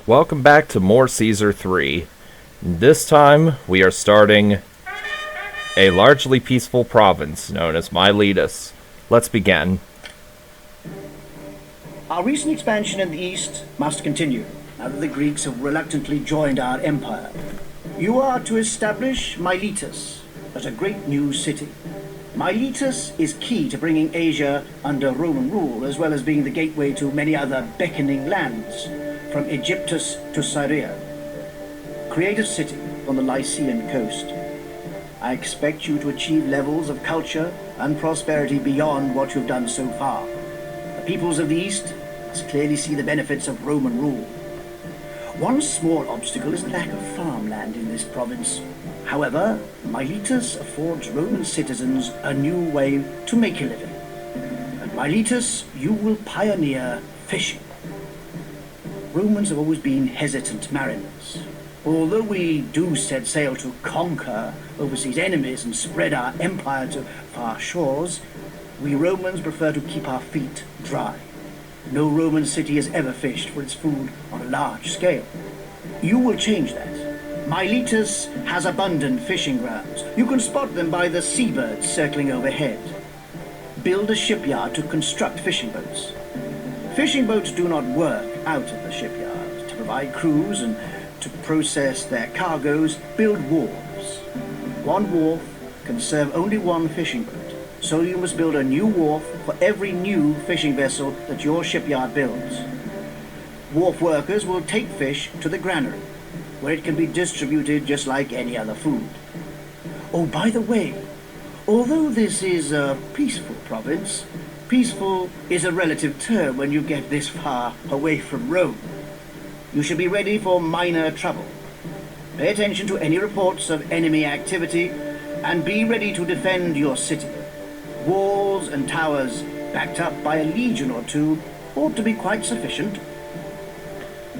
welcome back to more Caesar 3. This time, we are starting a largely peaceful province known as Miletus. Let's begin. Our recent expansion in the east must continue, now that the Greeks have reluctantly joined our empire. You are to establish Miletus as a great new city. Miletus is key to bringing Asia under Roman rule, as well as being the gateway to many other beckoning lands, from Egyptus to Syria. Create a city on the Lycian coast. I expect you to achieve levels of culture and prosperity beyond what you've done so far. The peoples of the East must clearly see the benefits of Roman rule. One small obstacle is the lack of farmland in this province. However, Miletus affords Roman citizens a new way to make a living. At Miletus, you will pioneer fishing. Romans have always been hesitant mariners. Although we do set sail to conquer overseas enemies and spread our empire to far shores, we Romans prefer to keep our feet dry. No Roman city has ever fished for its food on a large scale. You will change that. Miletus has abundant fishing grounds. You can spot them by the seabirds circling overhead. Build a shipyard to construct fishing boats. Fishing boats do not work out of the shipyard. To provide crews and to process their cargoes, build wharves. One wharf can serve only one fishing boat, so you must build a new wharf for every new fishing vessel that your shipyard builds. Wharf workers will take fish to the granary, where it can be distributed just like any other food. Oh, by the way, although this is a peaceful province, peaceful is a relative term when you get this far away from Rome. You should be ready for minor trouble. Pay attention to any reports of enemy activity and be ready to defend your city. Walls and towers, backed up by a legion or two, ought to be quite sufficient.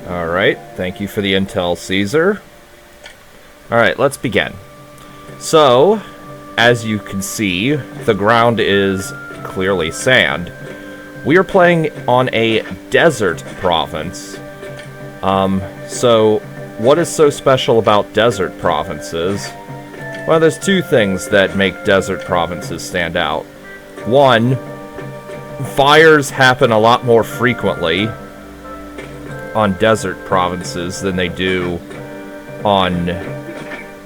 Alright, thank you for the intel, Caesar. Alright, let's begin. So, as you can see, the ground is clearly sand. We are playing on a desert province. So what is so special about desert provinces? Well, there's two things that make desert provinces stand out. One, fires happen a lot more frequently on desert provinces than they do on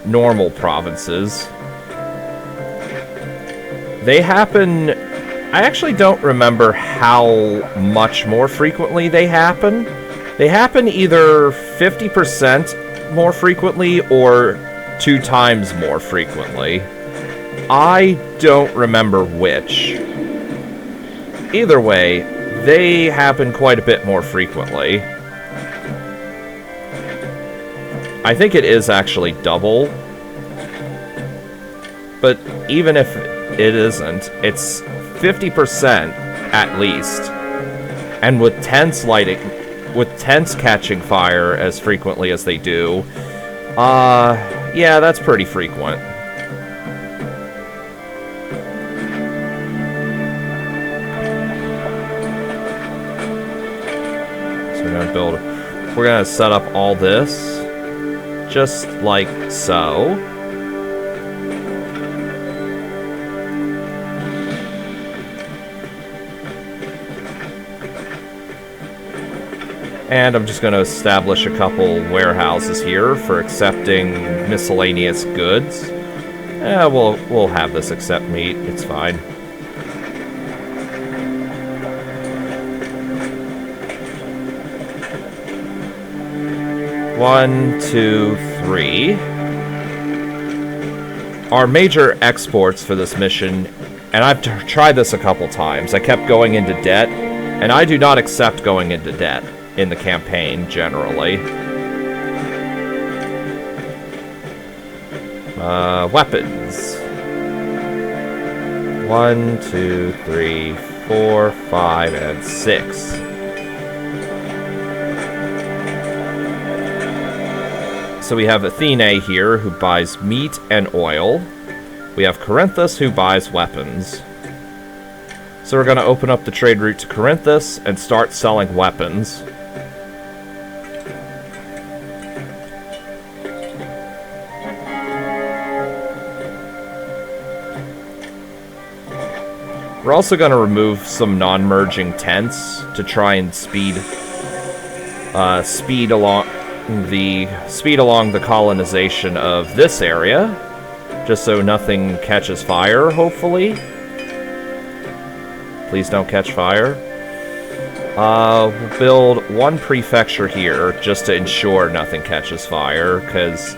normal provinces. They happen... I actually don't remember how much more frequently they happen. They happen either 50% more frequently or 2 times more frequently. I don't remember which. Either way, they happen quite a bit more frequently. I think it is actually double. But even if it isn't, it's 50% at least. And with tents catching fire as frequently as they do, yeah, that's pretty frequent. So we're gonna set up all this, just like so. And I'm just going to establish a couple warehouses here for accepting miscellaneous goods. We'll have this accept meat. It's fine. One, two, three. Our major exports for this mission, and I've tried this a couple times. I kept going into debt, and I do not accept going into debt in the campaign, generally. Weapons. 1, 2, 3, 4, 5, and 6. So we have Athene here, who buys meat and oil. We have Corinthus, who buys weapons. So we're going to open up the trade route to Corinthus and start selling weapons. We're also going to remove some non-merging tents to try and speed along the colonization of this area, just so nothing catches fire, hopefully. Please don't catch fire. We'll build one prefecture here, just to ensure nothing catches fire, because,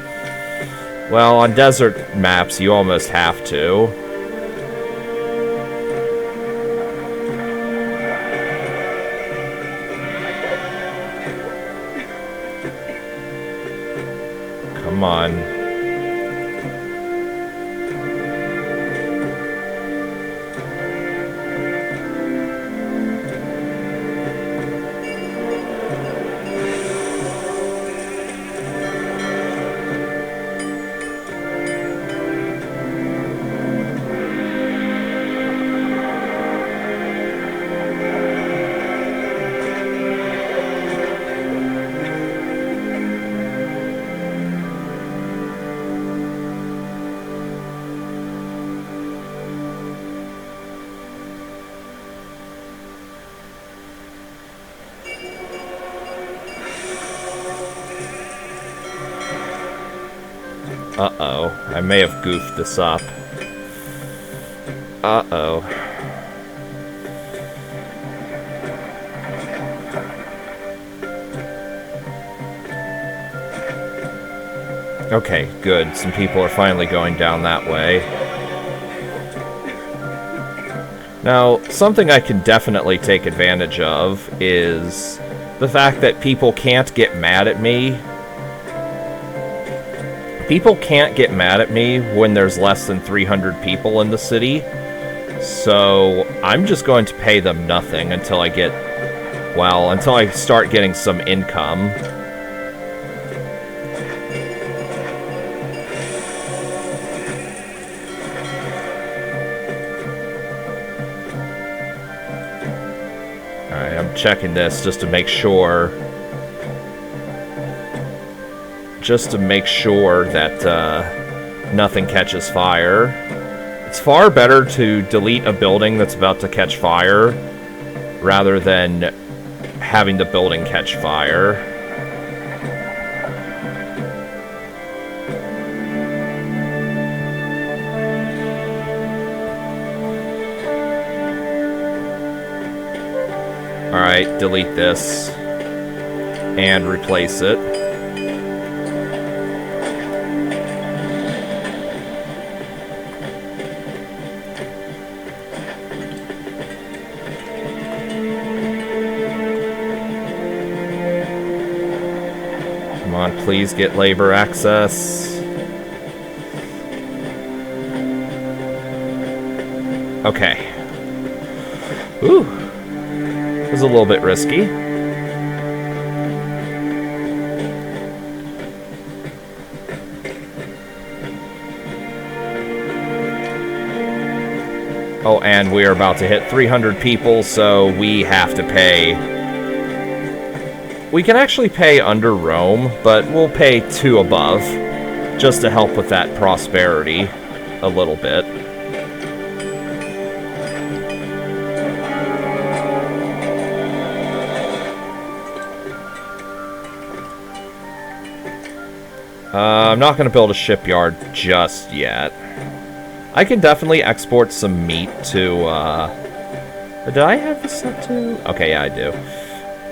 well, on desert maps, you almost have to. Come on. Uh-oh. I may have goofed this up. Uh-oh. Okay, good. Some people are finally going down that way. Now, something I can definitely take advantage of is the fact that people can't get mad at me. People can't get mad at me when there's less than 300 people in the city, so I'm just going to pay them nothing until I get, well, until I start getting some income. Alright, I'm checking this just to make sure. Just to make sure that nothing catches fire. It's far better to delete a building that's about to catch fire rather than having the building catch fire. Alright, delete this and replace it. Please get labor access. Okay. Ooh. It was a little bit risky. Oh, and we are about to hit 300 people, so we have to pay. We can actually pay under Rome, but we'll pay 2 above, just to help with that prosperity a little bit. I'm not going to build a shipyard just yet. I can definitely export some meat to, did I have this set to? Okay, yeah, I do.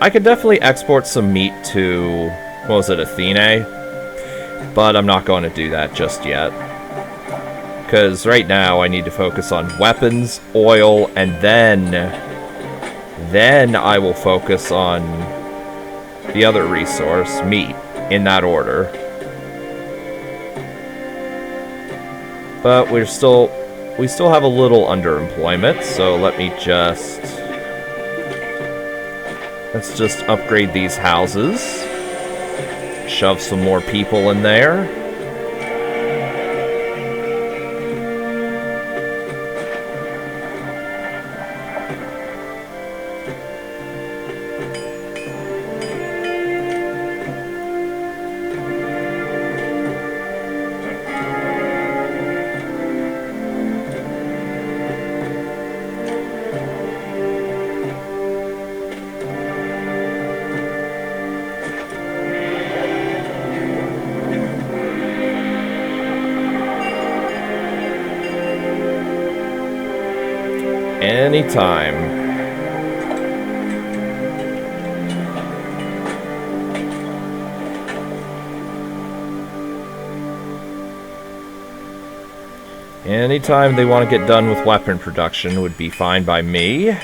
I could definitely export some meat to, what was it, Athene? But I'm not going to do that just yet. Because right now I need to focus on weapons, oil, and then I will focus on the other resource, meat, in that order. But we still have a little underemployment, so let's just upgrade these houses. Shove some more people in there. Anytime. Anytime they want to get done with weapon production would be fine by me.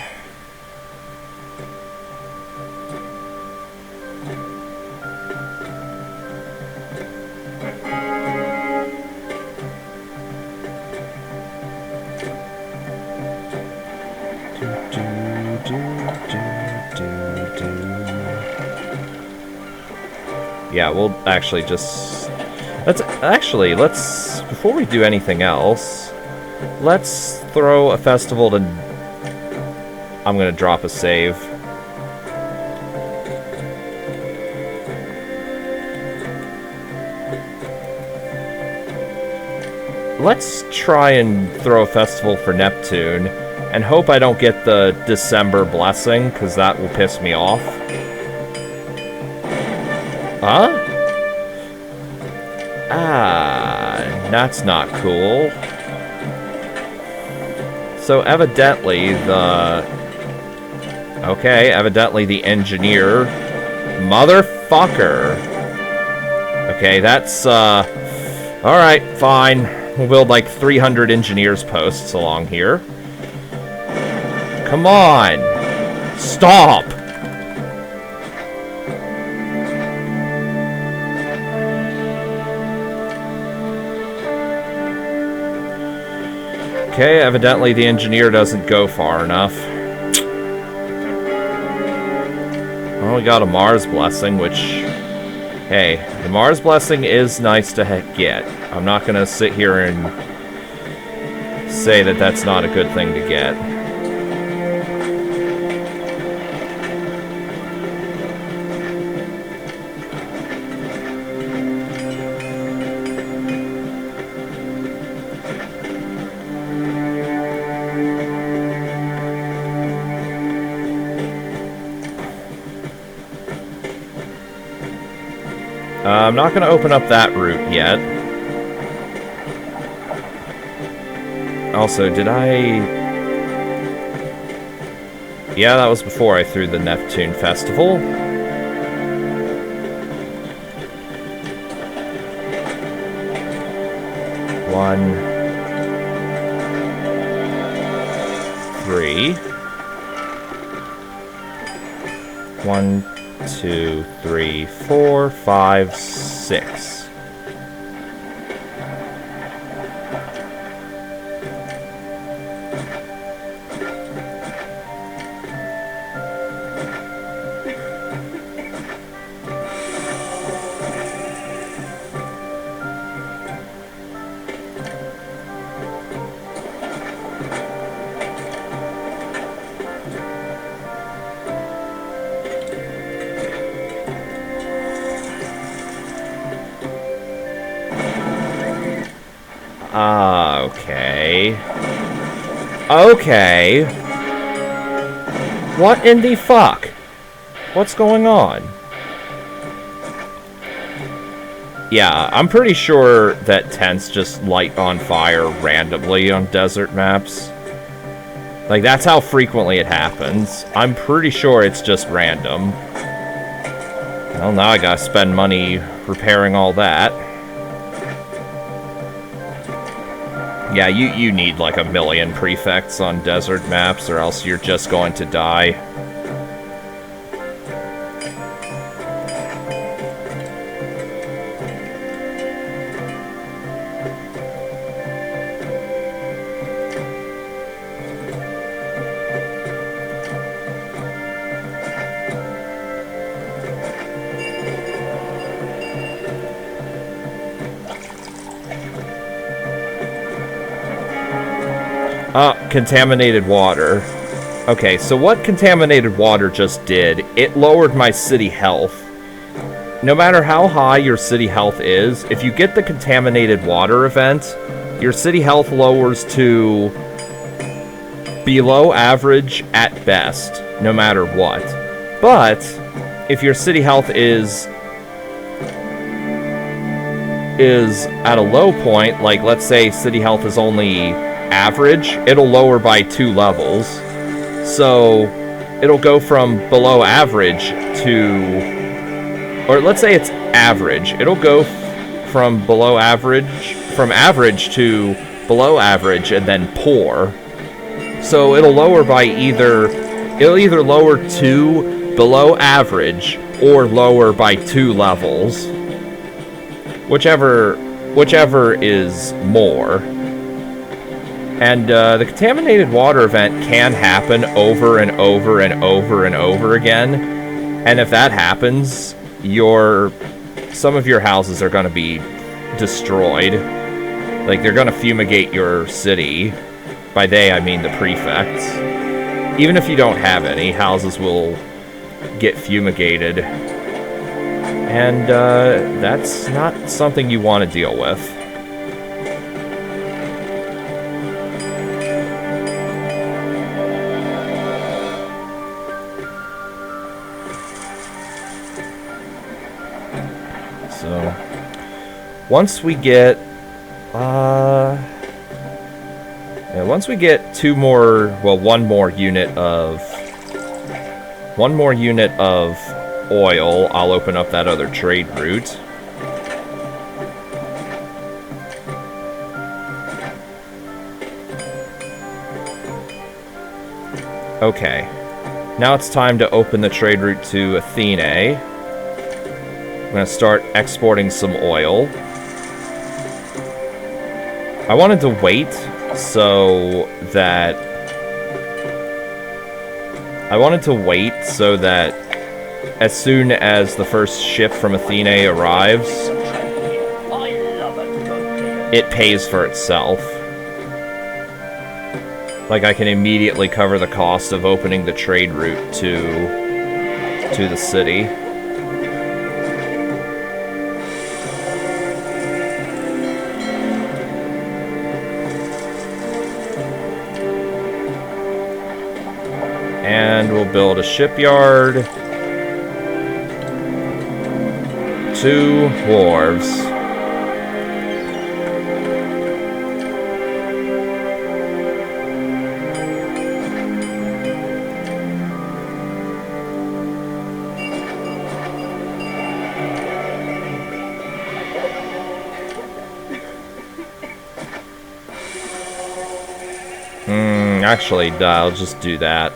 Yeah, we'll actually just... Let's... Before we do anything else, let's throw a festival to... I'm gonna drop a save. Let's try and throw a festival for Neptune, and hope I don't get the December blessing, because that will piss me off. Huh? Ah, that's not cool. So evidently evidently the engineer... Motherfucker! Okay, that's, alright, fine. We'll build like 300 engineers posts along here. Come on! Stop! Okay, evidently the engineer doesn't go far enough. Well, we got a Mars blessing, which... Hey, the Mars blessing is nice to get. I'm not gonna sit here and say that that's not a good thing to get. I'm not going to open up that route yet. Also, did I... Yeah, that was before I threw the Neptune Festival. One... 3... 1, 2, 3, 4, 5, 6. Okay. Okay. What in the fuck? What's going on? Yeah, I'm pretty sure that tents just light on fire randomly on desert maps. Like, that's how frequently it happens. I'm pretty sure it's just random. Well, now I gotta spend money repairing all that. Yeah, you need like 1 million prefects on desert maps, or else you're just going to die. Contaminated water. Okay, so what contaminated water just did, it lowered my city health. No matter how high your city health is, if you get the contaminated water event, your city health lowers to below average at best, no matter what. But if your city health is at a low point, like let's say city health is only average, it'll lower by 2 levels. So it'll go from below average to, or let's say it's average. It'll go from average to below average and then poor. So it'll lower by it'll either lower to below average or lower by 2 levels. Whichever is more. And the contaminated water event can happen over and over and over and over again. And if that happens, some of your houses are going to be destroyed. Like, they're going to fumigate your city. By they, I mean the prefects. Even if you don't have any, houses will get fumigated. And that's not something you want to deal with. So, once we get one more unit of oil, I'll open up that other trade route. Okay. Now it's time to open the trade route to Athene. I'm going to start exporting some oil. I wanted to wait so that as soon as the first ship from Athene arrives, it pays for itself. Like, I can immediately cover the cost of opening the trade route to the city. And we'll build a shipyard. 2 wharves. Actually, I'll just do that.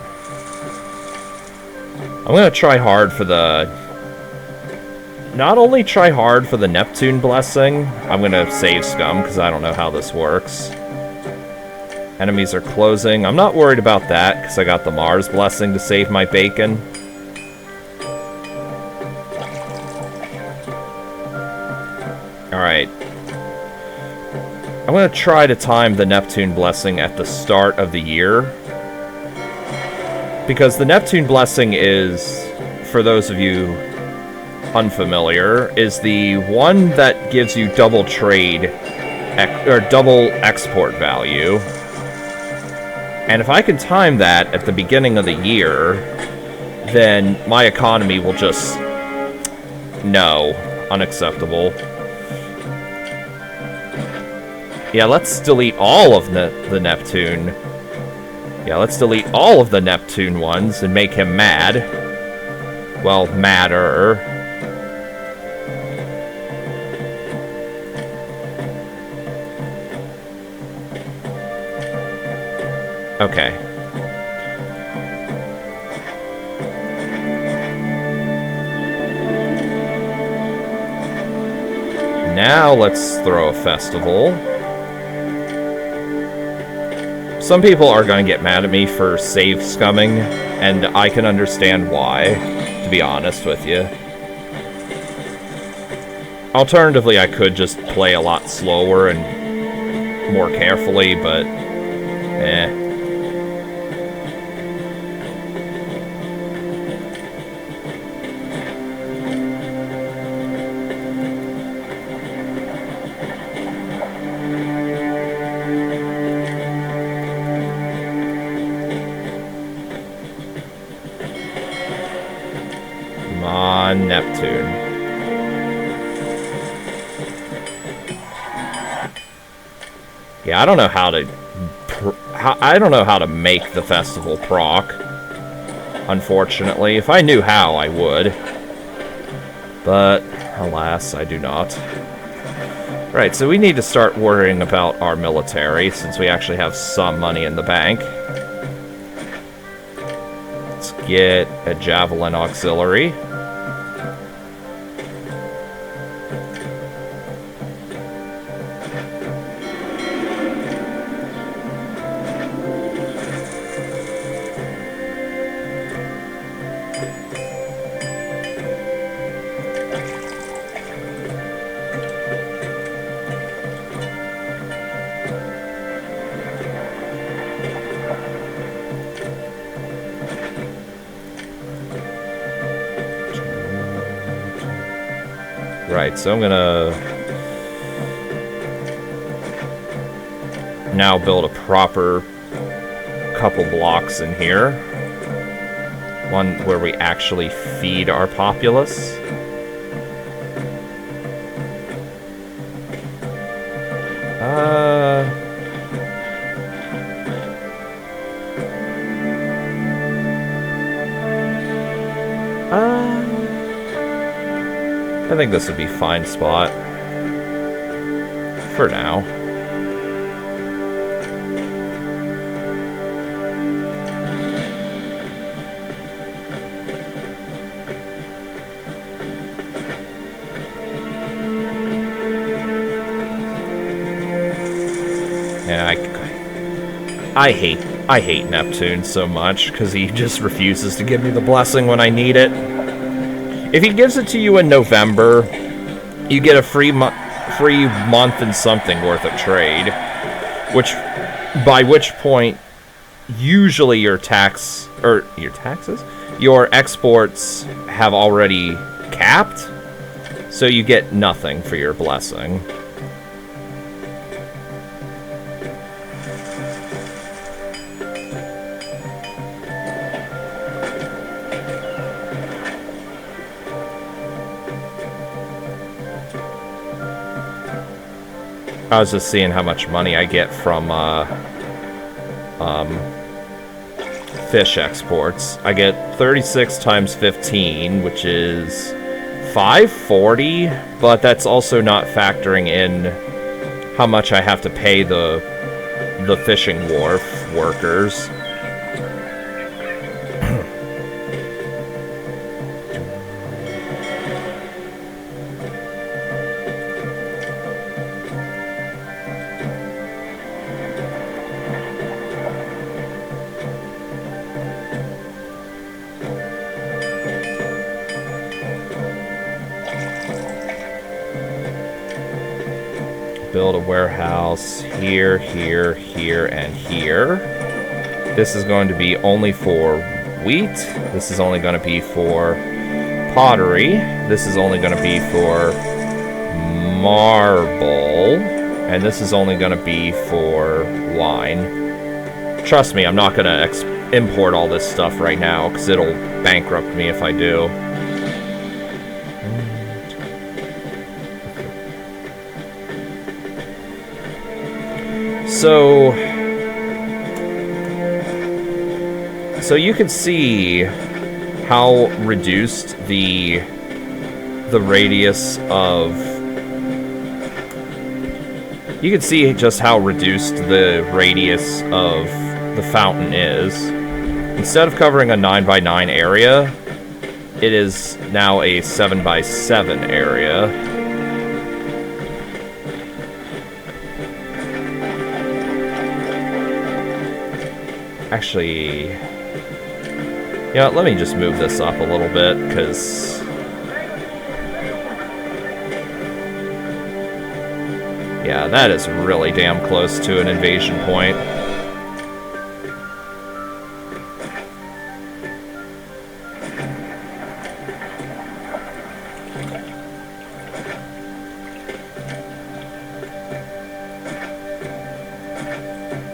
I'm gonna try hard for not only try hard for the Neptune blessing, I'm gonna save scum, because I don't know how this works. Enemies are closing. I'm not worried about that, because I got the Mars blessing to save my bacon. Alright. I'm gonna try to time the Neptune blessing at the start of the year. Because the Neptune blessing is, for those of you unfamiliar, is the one that gives you double trade, or double export value. And if I can time that at the beginning of the year, then my economy will just... No. Unacceptable. Yeah, let's delete all of the Neptune. Yeah, let's delete all of the Neptune ones and make him mad. Well, madder. Okay. Now let's throw a festival. Some people are going to get mad at me for save scumming, and I can understand why, to be honest with you. Alternatively, I could just play a lot slower and more carefully, but... eh. Neptune. Yeah, I don't know how to make the festival proc. unfortunately. If I knew how, I would. But, alas, I do not. Right, so we need to start worrying about our military, since we actually have some money in the bank. Let's get a Javelin Auxiliary. Right, so I'm gonna now build a proper couple blocks in here. One where we actually feed our populace. I think this would be a fine spot. For now. Yeah, I hate Neptune so much, because he just refuses to give me the blessing when I need it. If he gives it to you in November, you get a free month and something worth of trade, by which point, usually your exports have already capped, so you get nothing for your blessing. I was just seeing how much money I get from fish exports. I get 36 times 15, which is 540, but that's also not factoring in how much I have to pay the fishing wharf workers. Build a warehouse here, here, here, and here. This is going to be only for wheat. This is only going to be for pottery. This is only going to be for marble. And this is only going to be for wine. Trust me, I'm not going to import all this stuff right now, because it'll bankrupt me if I do. So you can see how reduced the radius of... You can see just how reduced the radius of the fountain is. Instead of covering a 9x9 area, it is now a 7x7 area. Actually, you know, let me just move this up a little bit, because yeah, that is really damn close to an invasion point.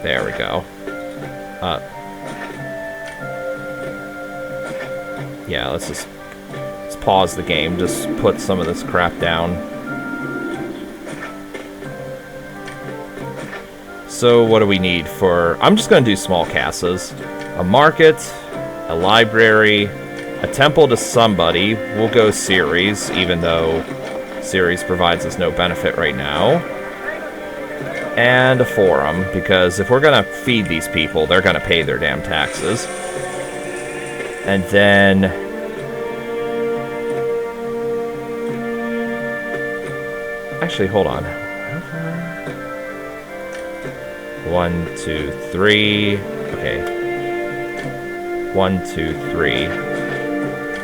There we go. Yeah, let's pause the game, just put some of this crap down. So what do we need for... I'm just going to do small casas. A market, a library, a temple to somebody. We'll go Ceres, even though Ceres provides us no benefit right now. And a forum, because if we're gonna feed these people, they're gonna pay their damn taxes. And then... actually, hold on. 1, 2, 3. Okay. 1, 2, 3.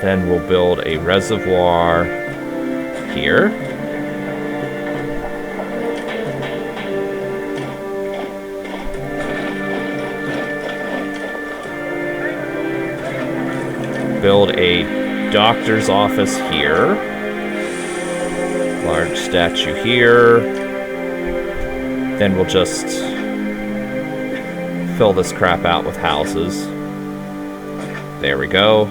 Then we'll build a reservoir here. Build a doctor's office here. Large statue here. Then we'll just fill this crap out with houses. There we go.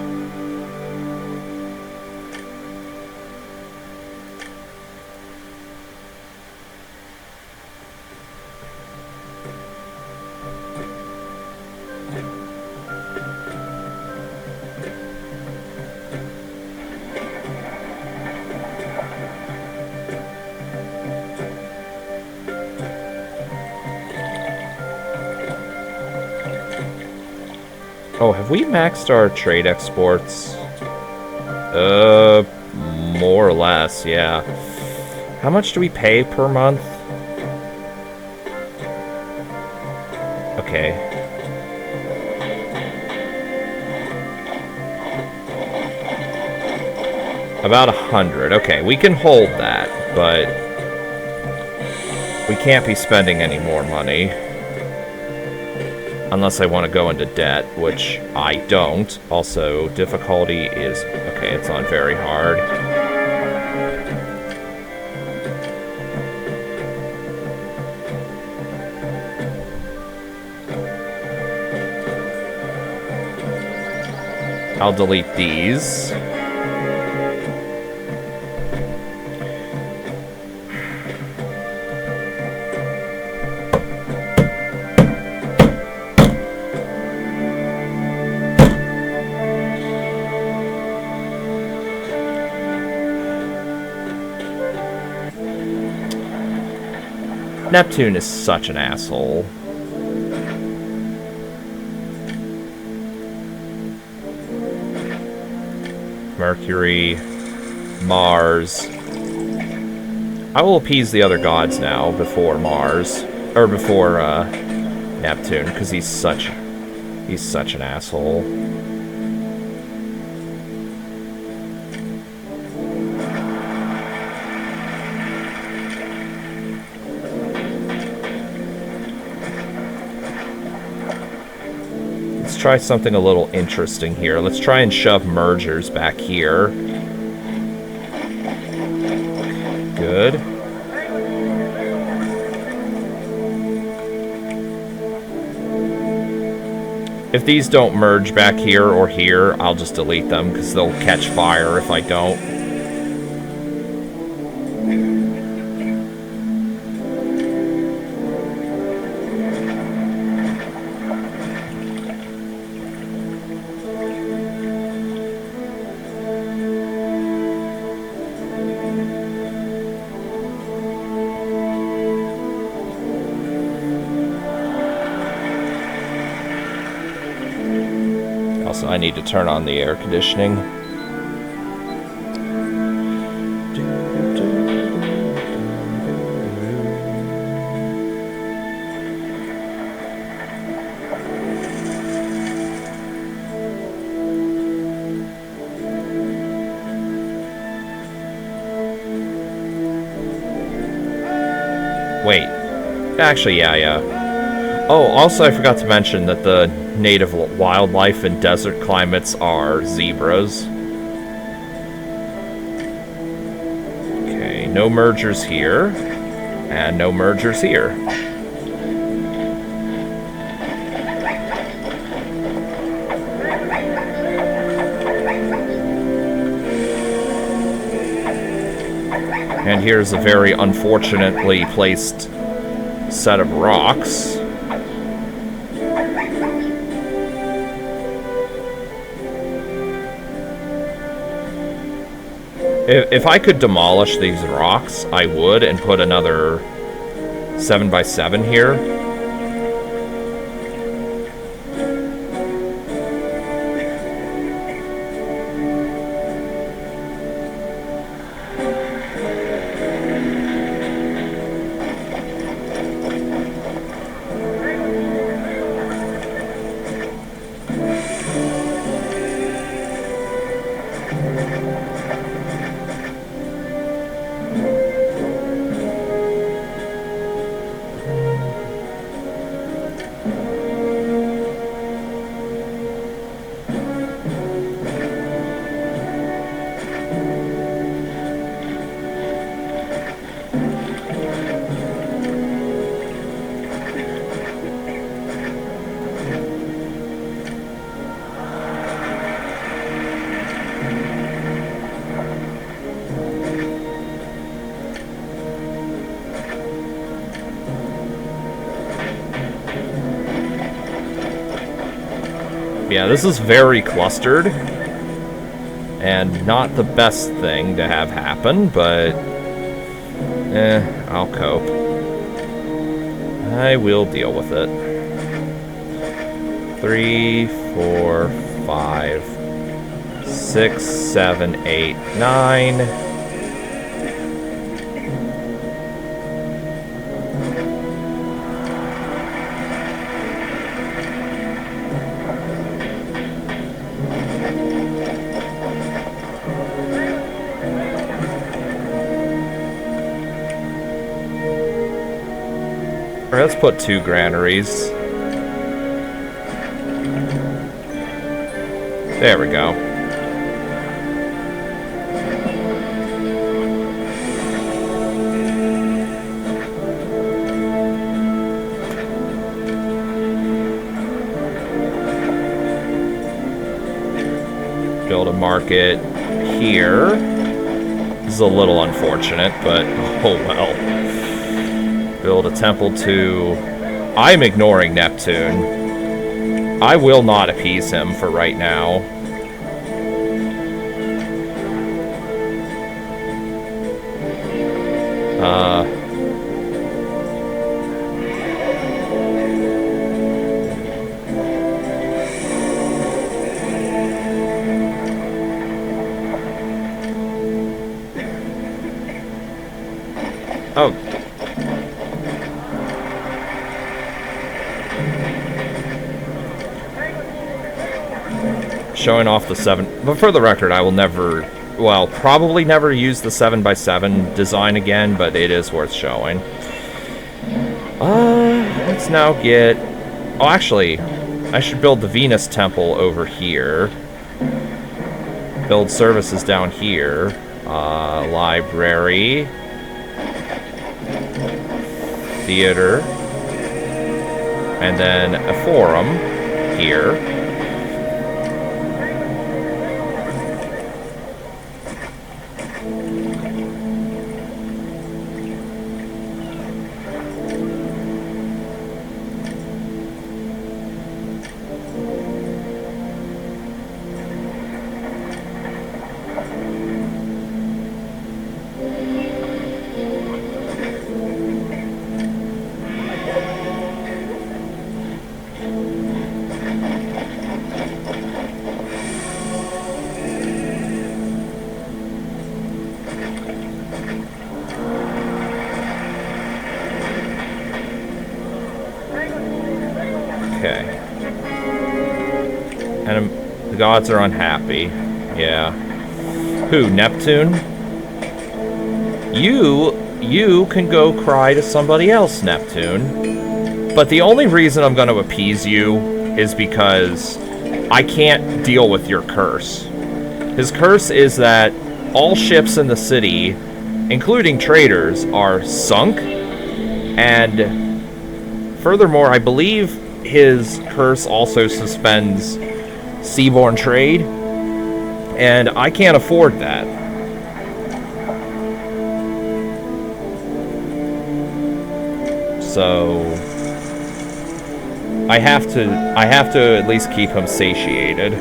Oh, have we maxed our trade exports? More or less, yeah. How much do we pay per month? Okay. About 100. Okay, we can hold that, but we can't be spending any more money. Unless I want to go into debt, which I don't. Also, difficulty is... okay, it's on very hard. I'll delete these. Neptune is such an asshole. Mercury, Mars. I will appease the other gods now before Mars, or before Neptune, because he's such an asshole. Try something a little interesting here. Let's try and shove mergers back here. Good. If these don't merge back here or here, I'll just delete them because they'll catch fire if I don't. I need to turn on the air conditioning. Wait. Actually, yeah. Oh, also I forgot to mention that the native wildlife in desert climates are zebras. Okay, no mergers here. And no mergers here. And here's a very unfortunately placed set of rocks. If I could demolish these rocks, I would, and put another 7x7 here. Yeah, this is very clustered, and not the best thing to have happen, but I'll cope. I will deal with it. 3, 4, 5, 6, 7, 8, 9. Let's put 2 granaries. There we go. Build a market here. This is a little unfortunate, but oh well. Build a temple to... I'm ignoring Neptune. I will not appease him for right now. Oh. Showing off the 7, but for the record, I will never, well, probably never use the 7x7 design again, but it is worth showing. Let's now get, oh, actually, I should build the Venus Temple over here. Build services down here. Library. Theater. And then a forum here. Okay. And the gods are unhappy. Yeah. Who, Neptune? You can go cry to somebody else, Neptune. But the only reason I'm going to appease you is because I can't deal with your curse. His curse is that all ships in the city, including traders, are sunk. And furthermore, I believe his curse also suspends seaborne trade. And I can't afford that. So I have to at least keep him satiated.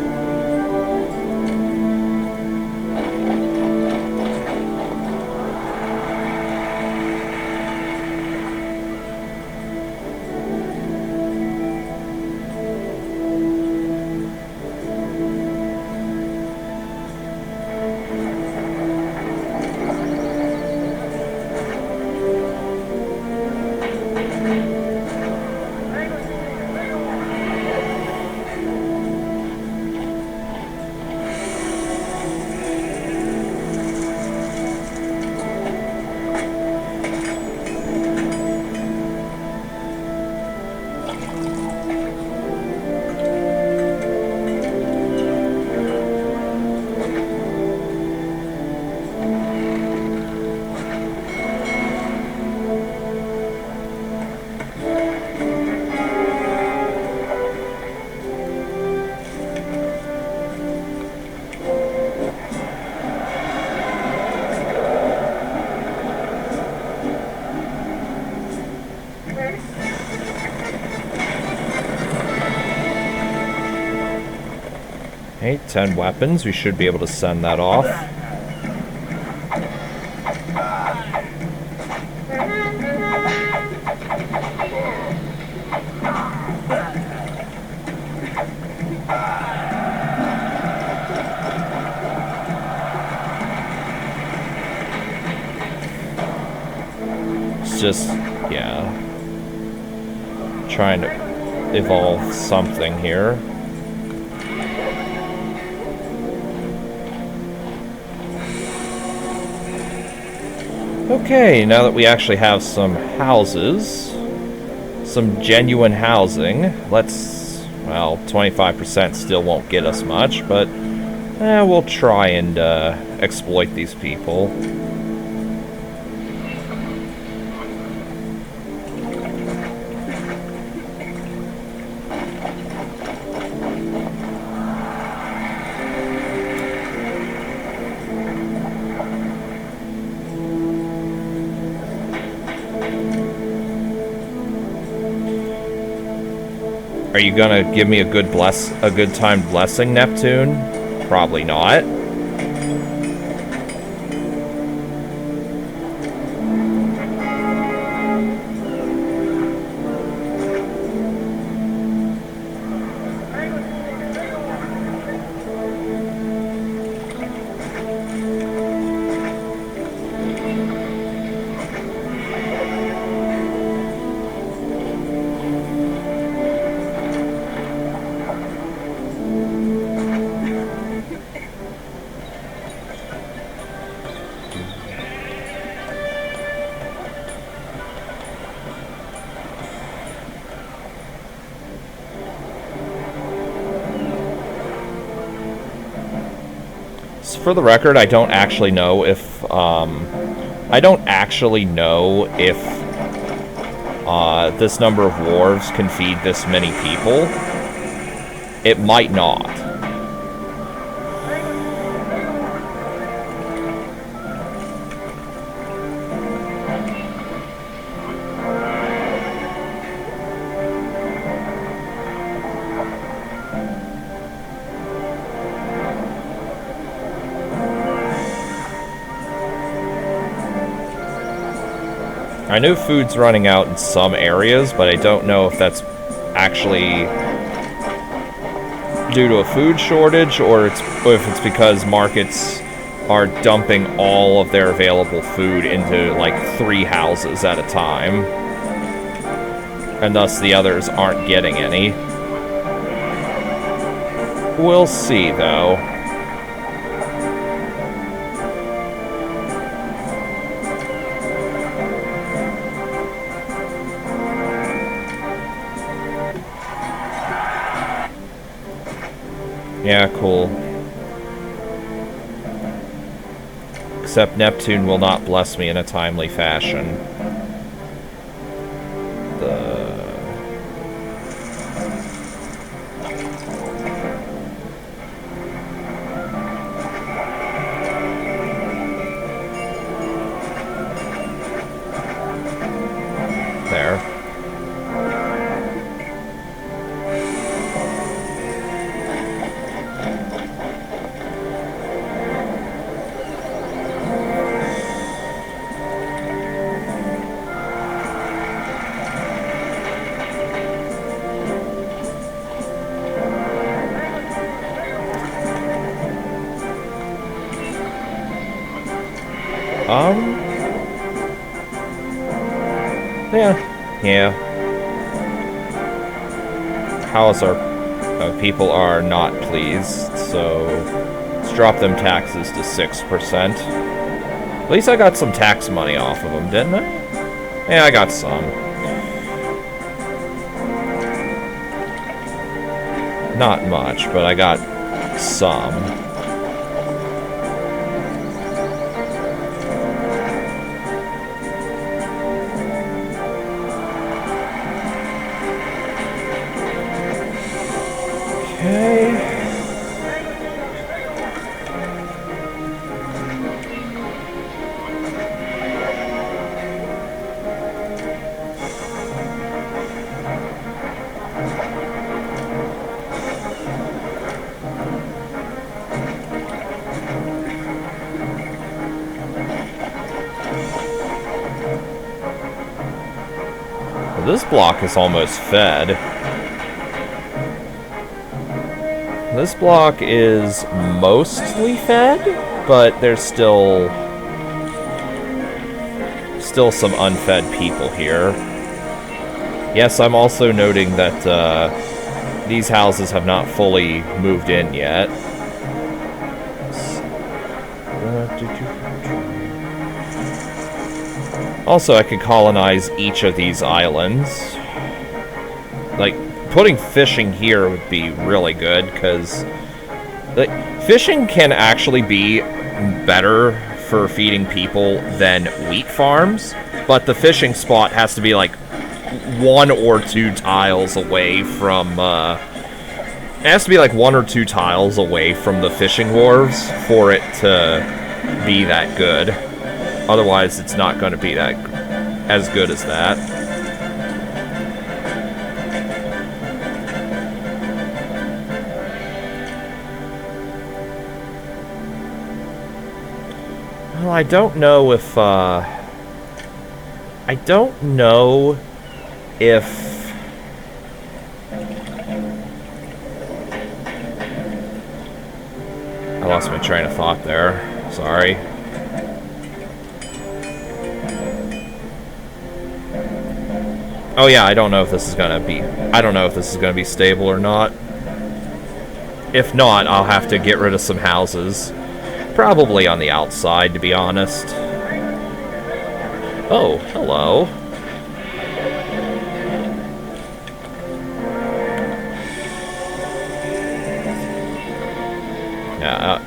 Okay, 10 weapons. We should be able to send that off. It's just, yeah. Trying to evolve something here. Okay, now that we actually have some houses, some genuine housing, let's, well, 25% still won't get us much, but we'll try and exploit these people. Are you gonna give me a good time blessing, Neptune? Probably not. For the record, I don't actually know if this number of wharves can feed this many people. It might not. I know food's running out in some areas, but I don't know if that's actually due to a food shortage or if it's because markets are dumping all of their available food into like 3 houses at a time, and thus the others aren't getting any. We'll see, though. Yeah, cool. Except Neptune will not bless me in a timely fashion. There. Yeah. House people are not pleased, so let's drop them taxes to 6%. At least I got some tax money off of them, didn't I? Yeah, I got some. Not much, but I got some. This block is almost fed. This block is mostly fed, but there's still some unfed people here. Yes, I'm also noting that these houses have not fully moved in yet. Also, I could colonize each of these islands. Like, putting fishing here would be really good, because fishing can actually be better for feeding people than wheat farms, but the fishing spot has to be like 1 or 2 tiles away from, it has to be like 1 or 2 tiles away from the fishing wharves for it to be that good. Otherwise, it's not going to be that as good as that. Well, I don't know if, I lost my train of thought there. Sorry. Oh yeah, I don't know if this is gonna be stable or not. If not, I'll have to get rid of some houses. Probably on the outside, to be honest. Oh, hello. Yeah,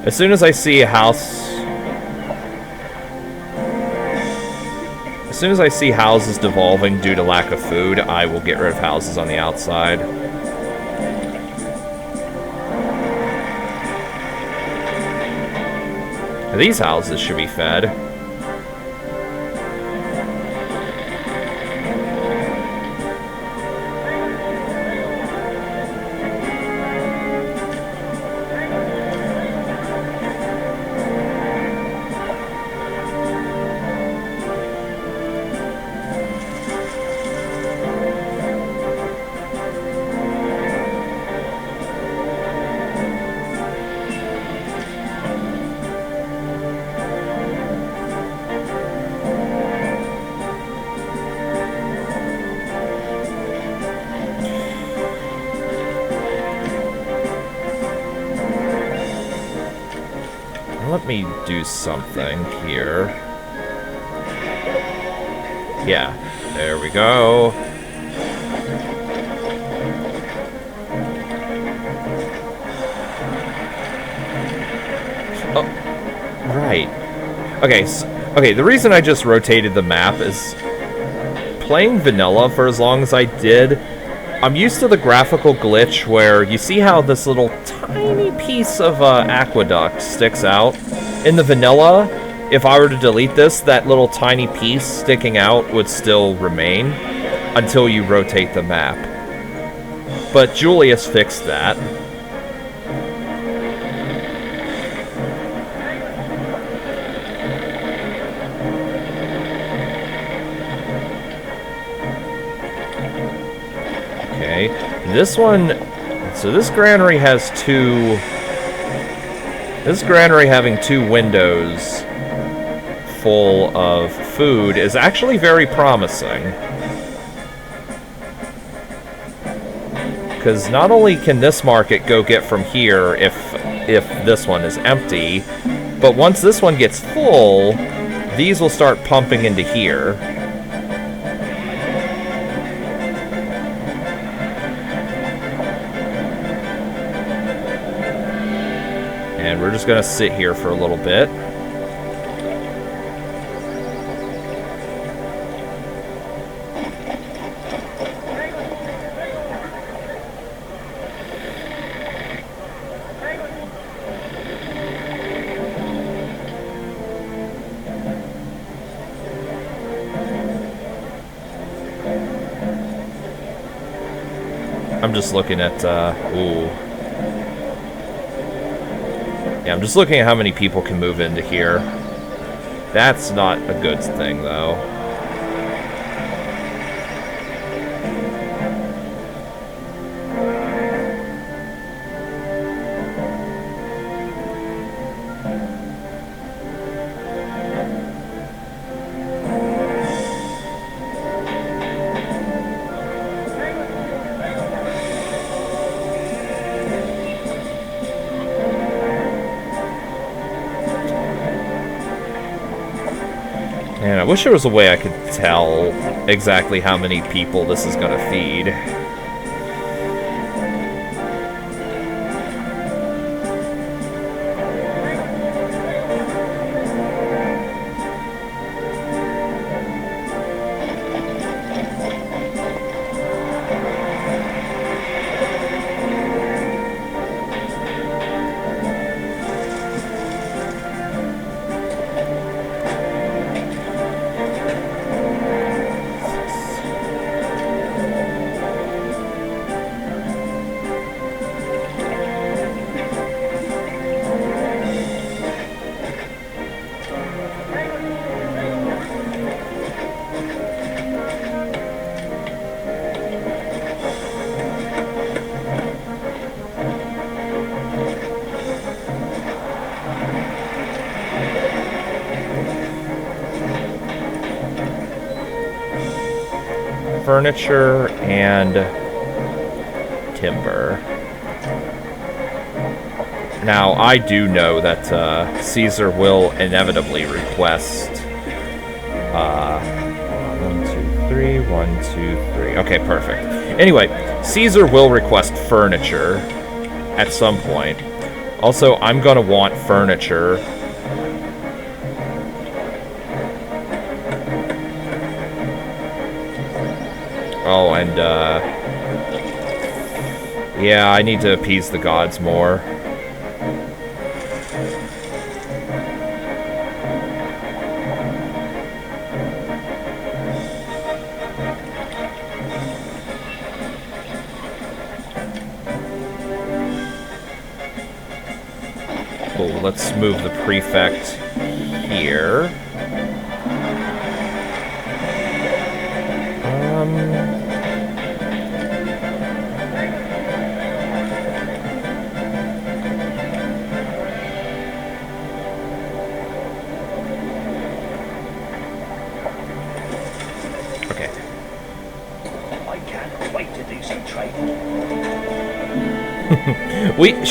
as soon as I see a house... As soon as I see houses devolving due to lack of food, I will get rid of houses on the outside. These houses should be fed. Let me do something here. Yeah, there we go. Oh, right. Okay, okay, the reason I just rotated the map is playing vanilla for as long as I did, I'm used to the graphical glitch where you see how this little tiny piece of aqueduct sticks out. In the vanilla, if I were to delete this, that little tiny piece sticking out would still remain until you rotate the map. But Julius fixed that. Okay, this one... So this granary has two... This granary having 2 windows full of food is actually very promising. Because not only can this market go get from here if this one is empty, but once this one gets full, these will start pumping into here. And we're just going to sit here for a little bit. I'm just looking at, ooh. Yeah, I'm just looking at how many people can move into here. That's not a good thing, though. And I wish there was a way I could tell exactly how many people this is going to feed. Furniture and timber. Now, I do know that Caesar will inevitably request 1, 2, 3, 1, 2, 3. Okay, perfect. Anyway, Caesar will request furniture at some point. Also, I'm gonna want furniture. Oh, and, yeah, I need to appease the gods more. Cool, let's move the prefect here.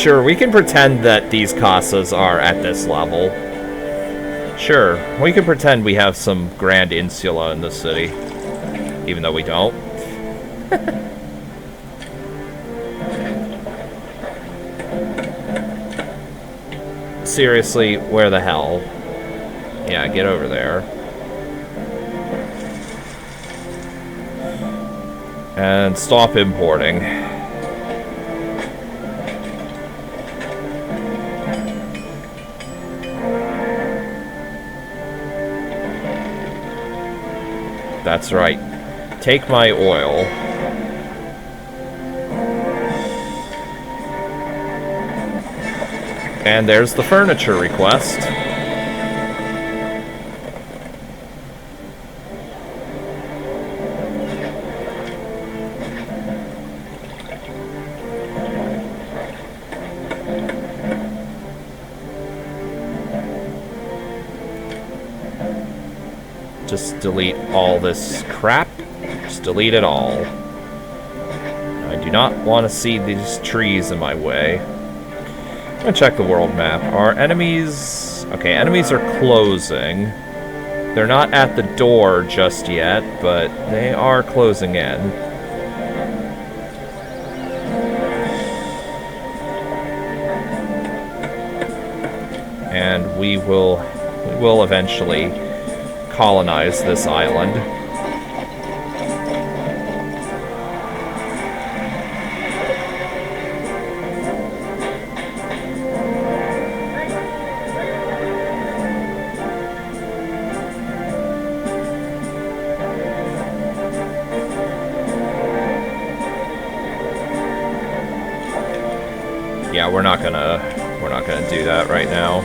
We can pretend that these casas are at this level. Sure, we can pretend we have some grand insula in the city. Even though we don't. Seriously, where the hell? Yeah, get over there. And stop importing. That's right. Take my oil. And there's the furniture request. Just delete all this crap. Just delete it all. I do not want to see these trees in my way. I'm gonna check the world map. Are enemies... Okay, enemies are closing. They're not at the door just yet, but they are closing in. And we will eventually colonize this island. Yeah, we're not gonna do that right now.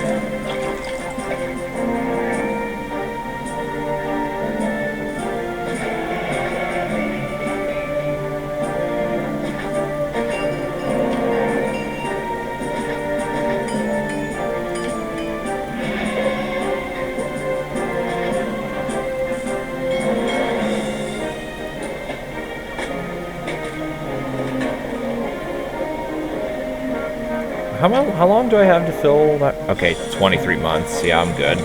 How long do I have to fill that? Okay, 23 months. Yeah, I'm good.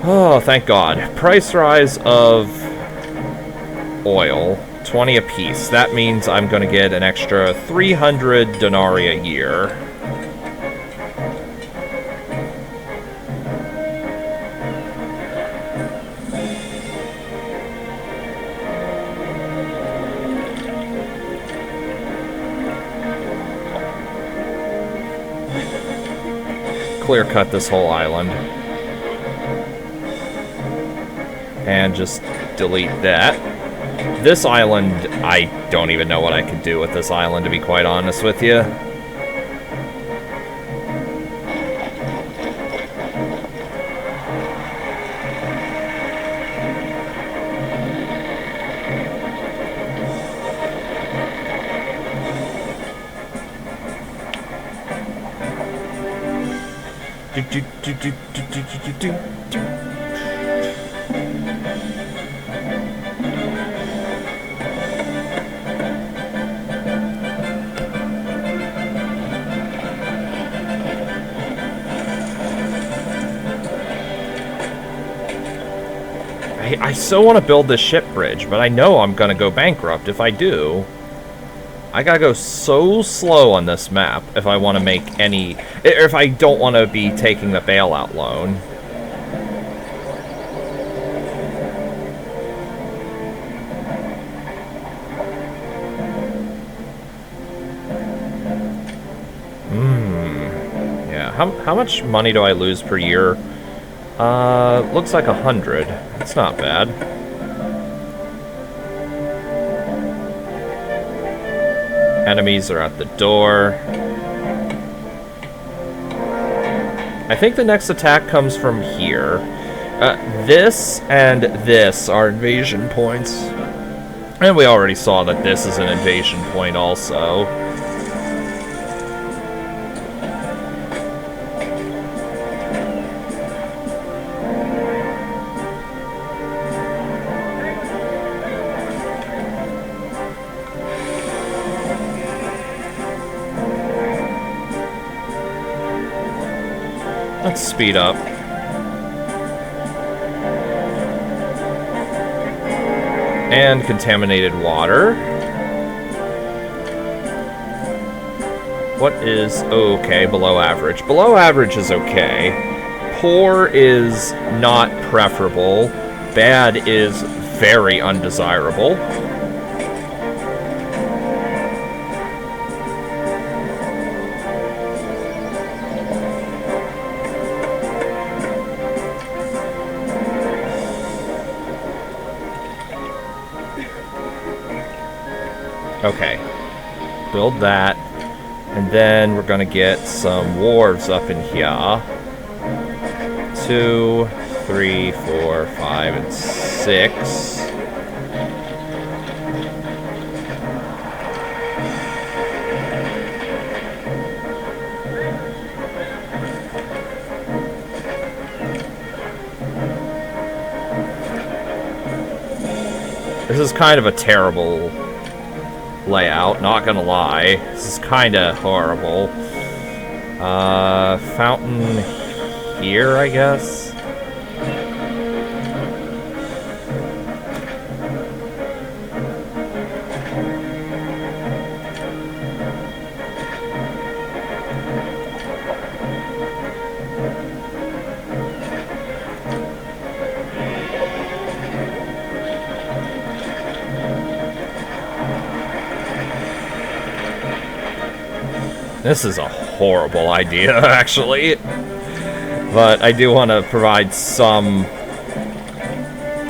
Oh, thank God. Price rise of oil, 20 apiece. That means I'm going to get an extra 300 denarii a year. Clear cut this whole island. And just delete that. This island, I don't even know what I could do with this island, to be quite honest with you. I so want to build this ship bridge, but I know I'm going to go bankrupt if I do. I gotta go so slow on this map if I want to make any... if I don't want to be taking the bailout loan. Yeah, how much money do I lose per year? Looks like 100. It's not bad. Enemies are at the door. I think the next attack comes from here. This and this are invasion points. And we already saw that this is an invasion point also. Let's speed up. And contaminated water. What is okay? Below average. Below average is okay. Poor is not preferable. Bad is very undesirable. Okay, build that, and then we're gonna get some wharves up in here. 2, 3, 4, 5, and 6. This is kind of a terrible layout, not gonna lie. This is kinda horrible. Fountain here, I guess? This is a horrible idea, actually. But I do want to provide some...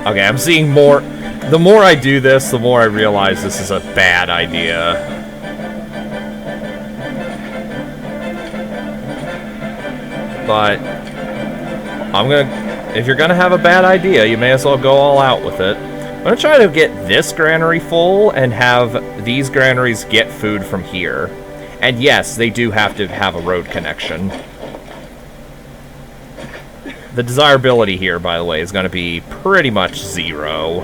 Okay, I'm seeing more... The more I do this, the more I realize this is a bad idea. But... I'm gonna... If you're gonna have a bad idea, you may as well go all out with it. I'm gonna try to get this granary full and have these granaries get food from here. And yes, they do have to have a road connection. The desirability here, by the way, is going to be pretty much 0.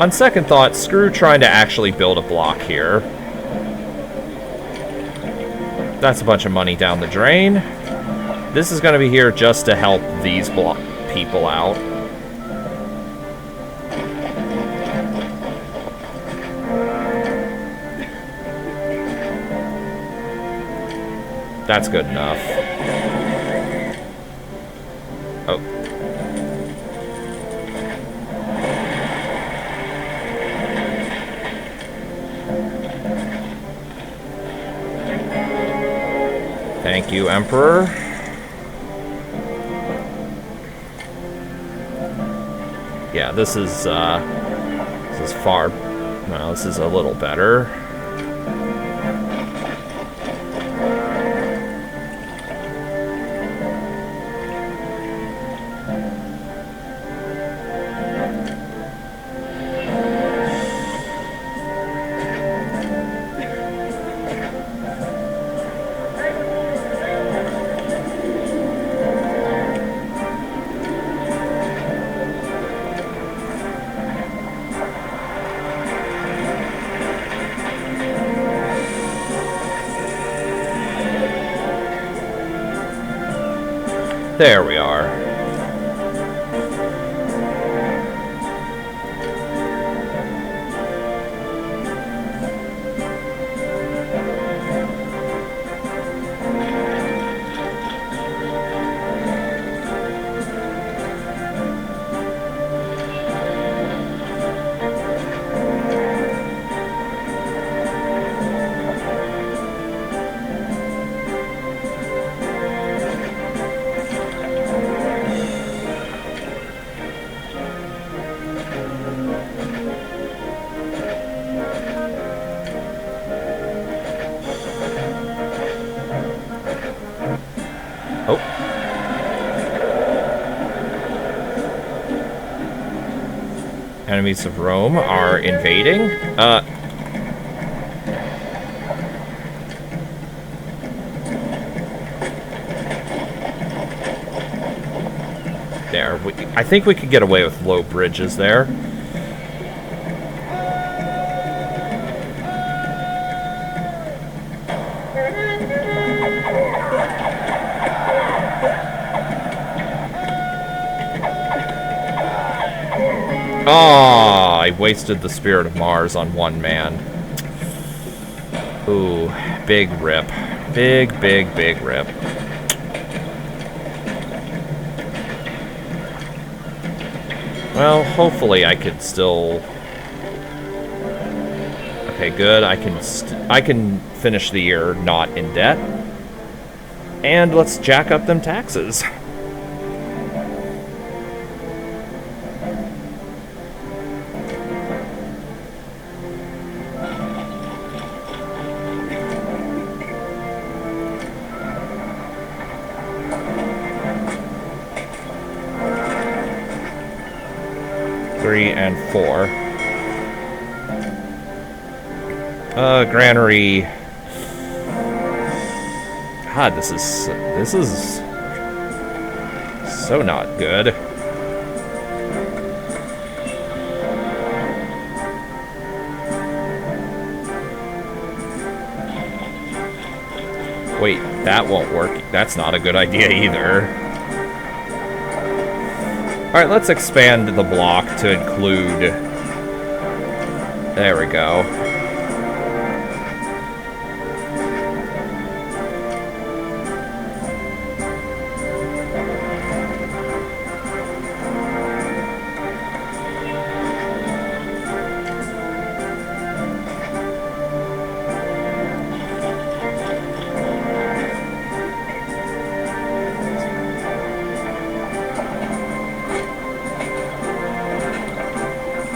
On second thought, screw trying to actually build a block here. That's a bunch of money down the drain. This is going to be here just to help these people out. That's good enough. Oh. Thank you, Emperor. Yeah, this is far. Well, this is a little better. There we are. Enemies of Rome are invading. There. I think we could get away with low bridges there. Oh, I wasted the Spirit of Mars on one man. Ooh, big rip. Big rip. Well, hopefully I could still... Okay, good. I can finish the year not in debt. And let's jack up them taxes. And 4. Granary. God, this is so not good. Wait, that won't work. That's not a good idea either. Alright, let's expand the block to include... There we go.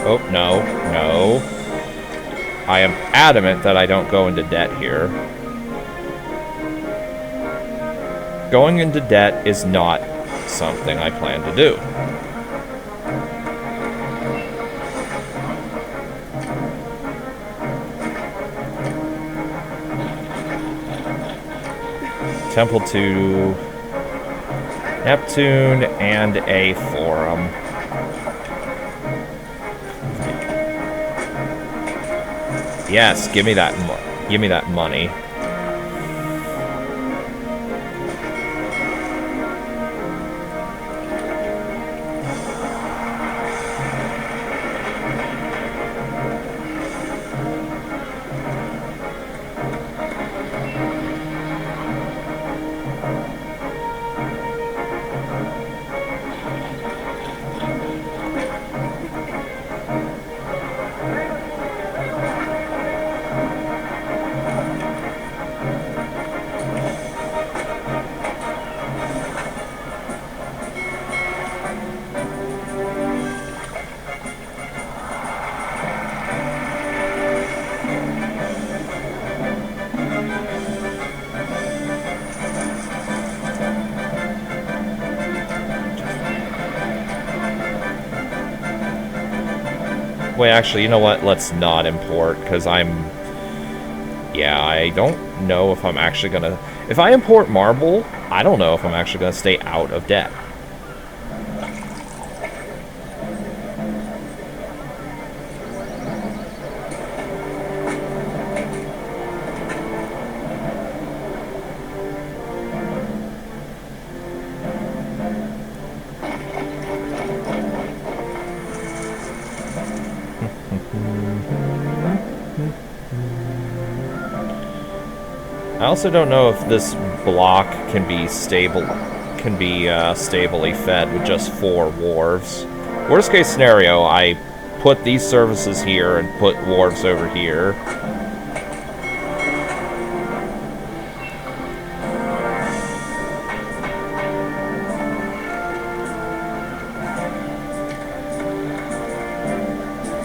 Oh, no. I am adamant that I don't go into debt here. Going into debt is not something I plan to do. Temple to Neptune and a forum. Yes, give me that money. Wait, actually, you know what? Let's not import, because yeah, I don't know if I'm actually gonna... If I import marble, I don't know if I'm actually gonna stay out of debt. I also don't know if this block can be stably fed with just 4 wharves. Worst case scenario, I put these services here and put wharves over here.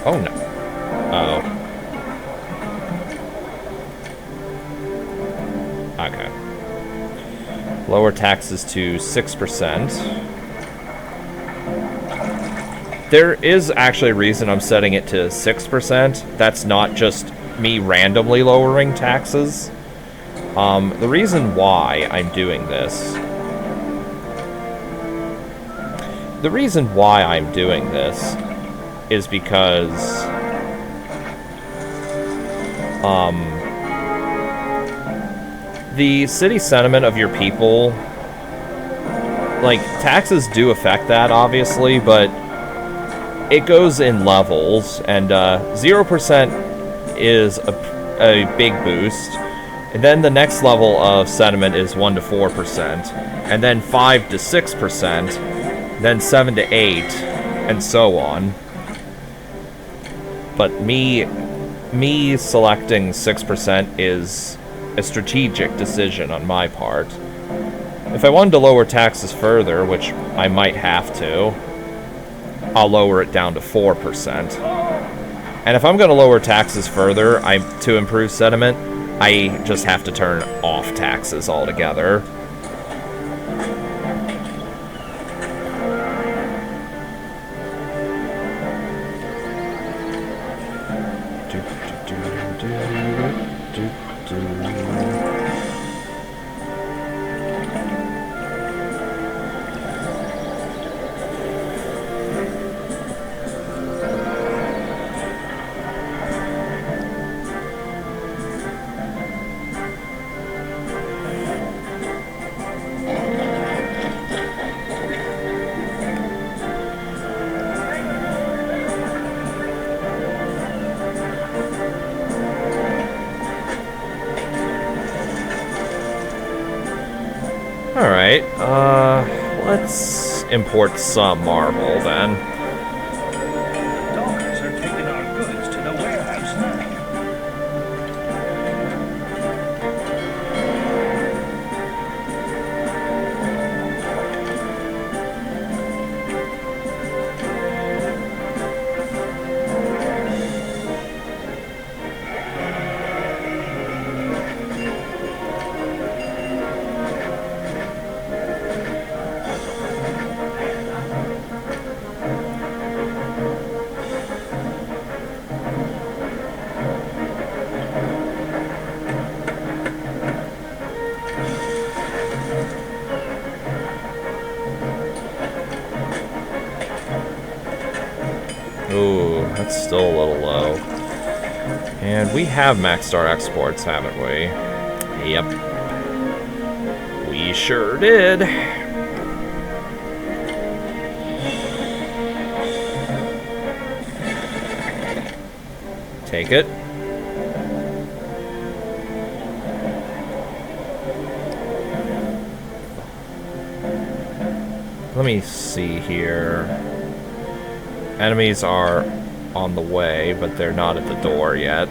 Oh no. Uh-oh. Okay. Lower taxes to 6%. There is actually a reason I'm setting it to 6%. That's not just me randomly lowering taxes. The reason why I'm doing this... The reason why I'm doing this is because... the city sentiment of your people, like, taxes do affect that, obviously, but it goes in levels, and 0% is a big boost, and then the next level of sentiment is 1 to 4%, and then 5 to 6%, then 7 to 8, and so on. But me selecting 6% is a strategic decision on my part. If I wanted to lower taxes further, which I might have to, I'll lower it down to 4%. And if I'm going to lower taxes further, to improve sentiment, I just have to turn off taxes altogether. Alright, let's import some marble then. Dockers are taking our goods to the warehouse now. Ooh, that's still a little low. And we have maxed our exports, haven't we? Yep. We sure did. Take it. Let me see here. Enemies are on the way, but they're not at the door yet.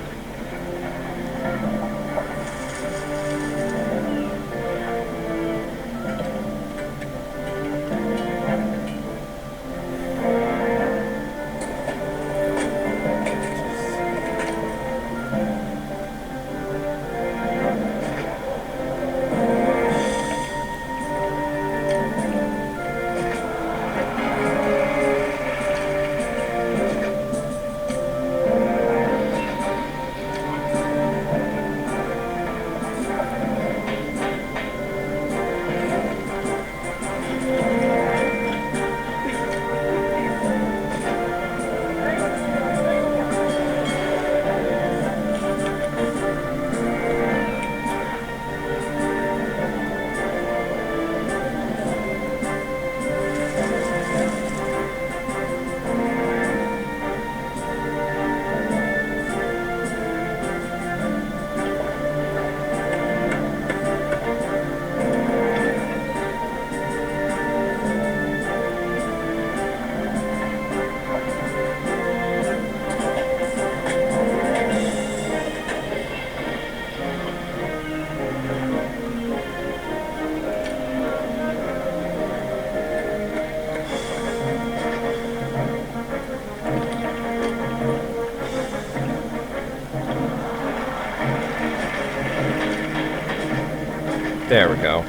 There we go.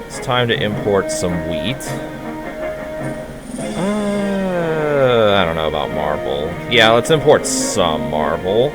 It's time to import some wheat. I don't know about marble. Yeah, let's import some marble.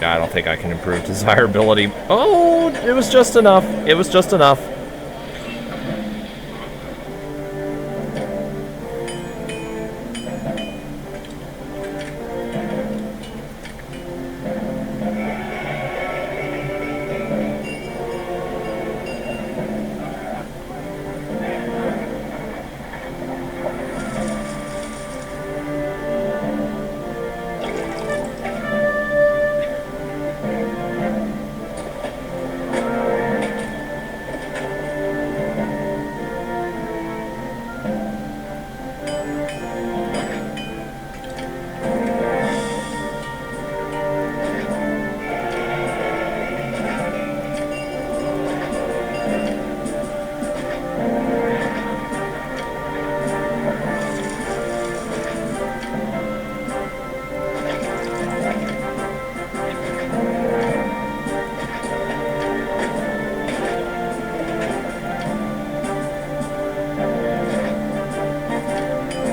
I don't think I can improve desirability. Oh, it was just enough. It was just enough.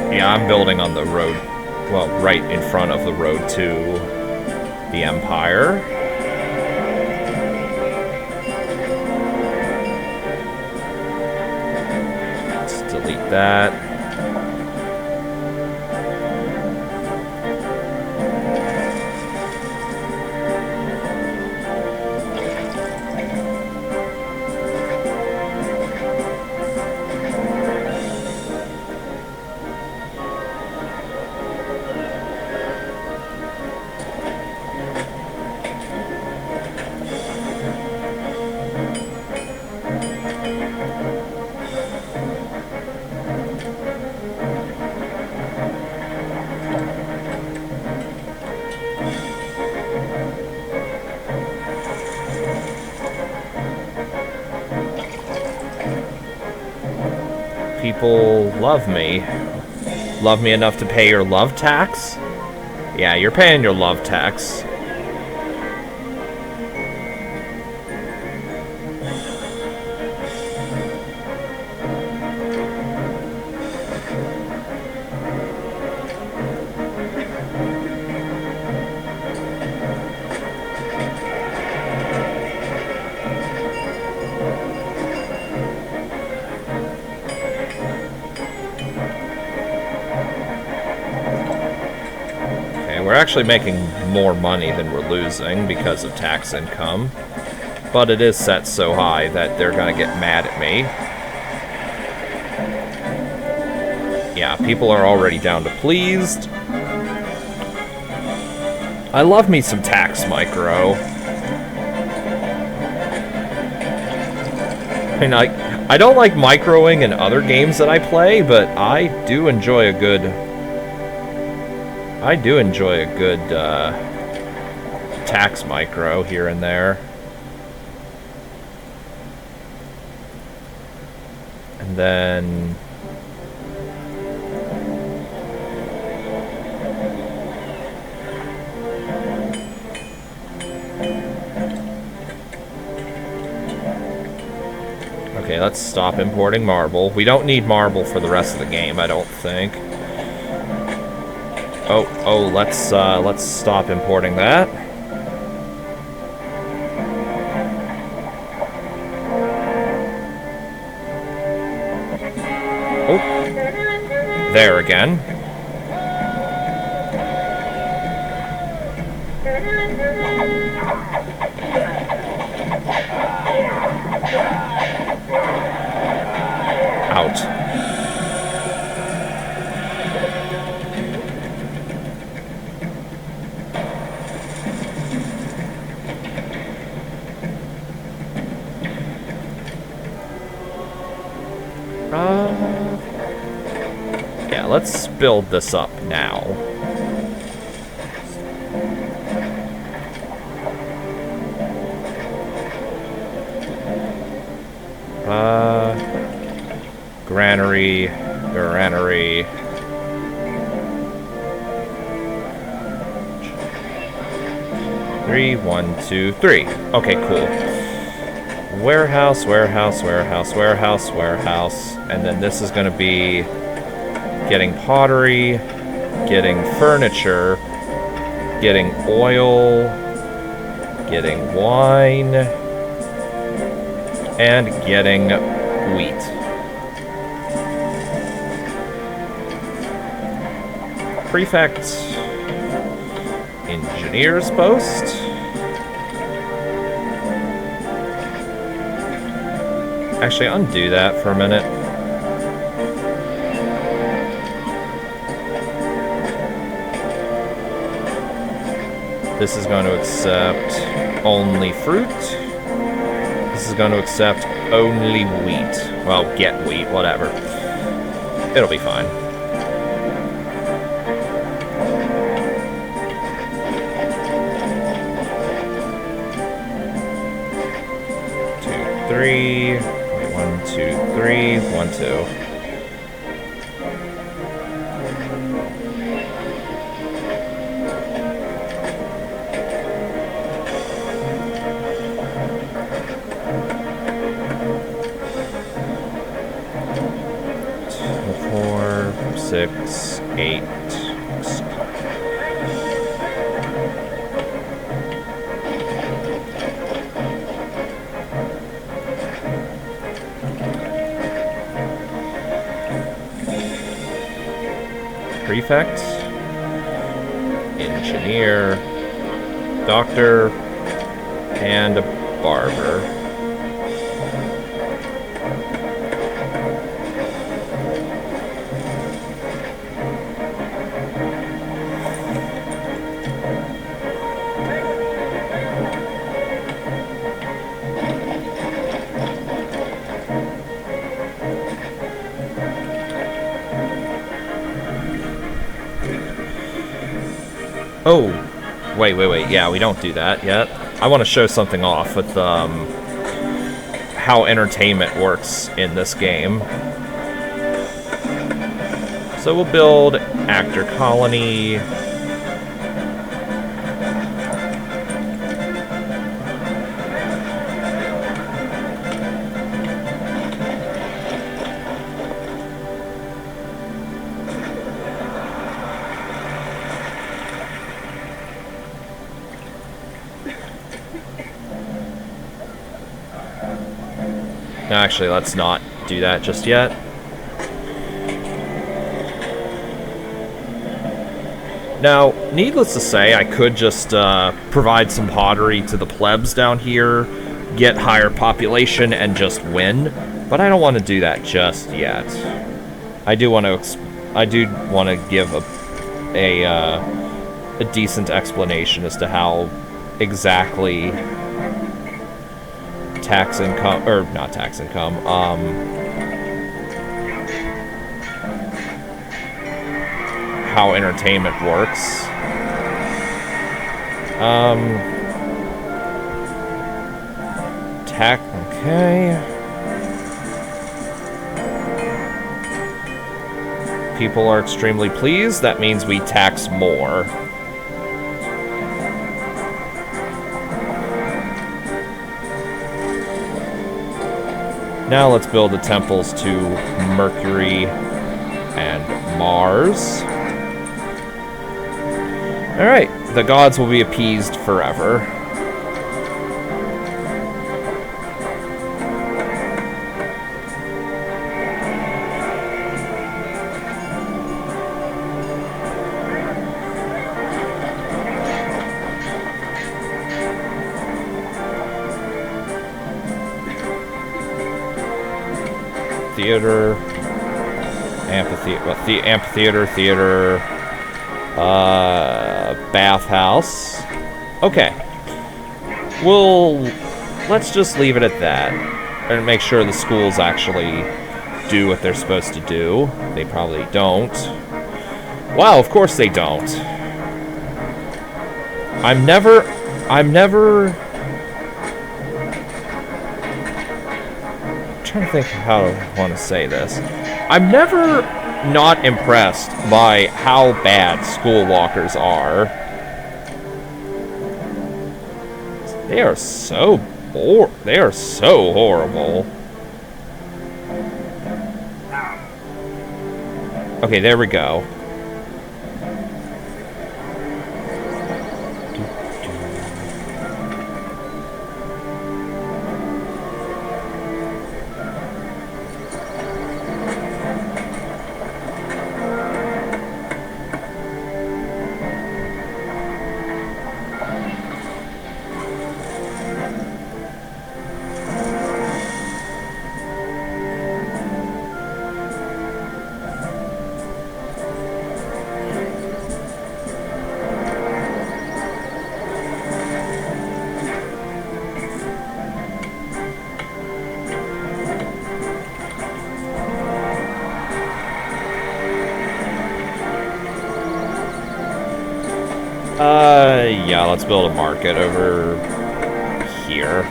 Yeah, I'm building on the road, well, right in front of the road to the Empire. Let's delete that. People love me. Love me enough to pay your love tax? Yeah, you're paying your love tax. We're actually making more money than we're losing because of tax income. But it is set so high that they're gonna get mad at me. Yeah, people are already down to pleased. I love me some tax micro. I mean, I don't like microing in other games that I play, but I do enjoy a good tax micro here and there. And then okay, let's stop importing marble. We don't need marble for the rest of the game, I don't think. Let's stop importing that. Oh, there again. Out. Yeah, let's build this up now. Granary. 3, 1, 2, 3. Okay, cool. Warehouse, and then this is going to be getting pottery, getting furniture, getting oil, getting wine, and getting wheat. Prefect engineer's post. Actually, undo that for a minute. This is going to accept only fruit. This is going to accept only wheat. Well, get wheat, whatever. It'll be fine. 2, 3. 1, 2, 3. 1, 2. Six, 8. Prefect, engineer, doctor, and a barber. Oh, wait, yeah, we don't do that yet. I want to show something off with how entertainment works in this game. So we'll build actor colony. No, actually, let's not do that just yet. Now, needless to say, I could just provide some pottery to the plebs down here, get higher population, and just win. But I don't want to do that just yet. I do want to give a decent explanation as to how exactly tax income, or not tax income, how entertainment works. Okay. People are extremely pleased. That means we tax more. Now let's build the temples to Mercury and Mars. Alright, the gods will be appeased forever. Theater, amphitheater, theater, bathhouse. Okay. Let's just leave it at that. And make sure the schools actually do what they're supposed to do. They probably don't. Wow, of course they don't. I'm never... I'm trying to think how I want to say this. I'm never not impressed by how bad school walkers are. They are so bored. They are so horrible. Okay, there we go. Yeah, let's build a market over here.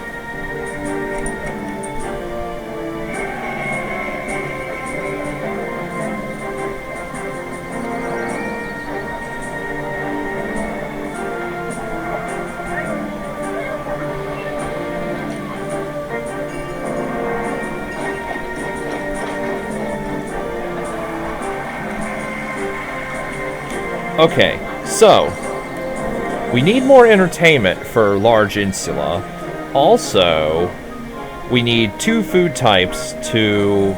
Okay, so we need more entertainment for Large Insula. Also, we need 2 food types to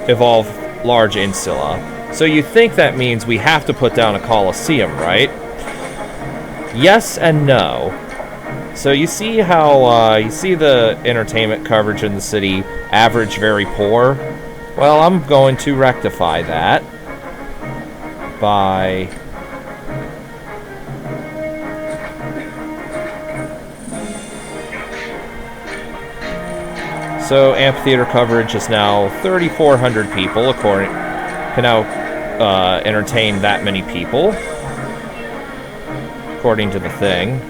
evolve Large Insula. So you think that means we have to put down a Colosseum, right? Yes and no. So you see how, you see the entertainment coverage in the city, average, very poor? Well, I'm going to rectify that by... So amphitheater coverage is now 3,400 people, can now entertain that many people, according to the thing.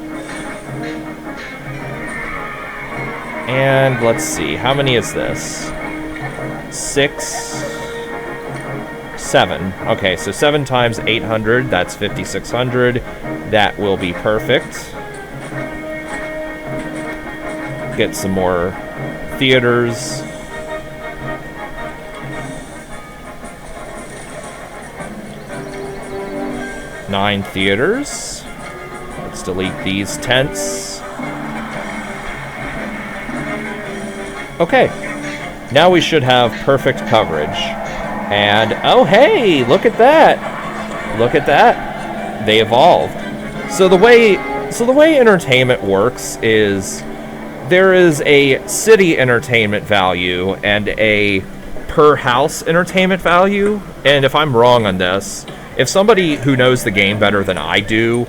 And let's see, how many is this? 6, 7. Okay, so 7 times 800, that's 5,600. That will be perfect. Get some more theaters. Nine theaters. Let's delete these tents. Okay. Now we should have perfect coverage. And, oh hey, look at that. Look at that. They evolved. So the way entertainment works is there is a city entertainment value and a per house entertainment value. And if I'm wrong on this, if somebody who knows the game better than I do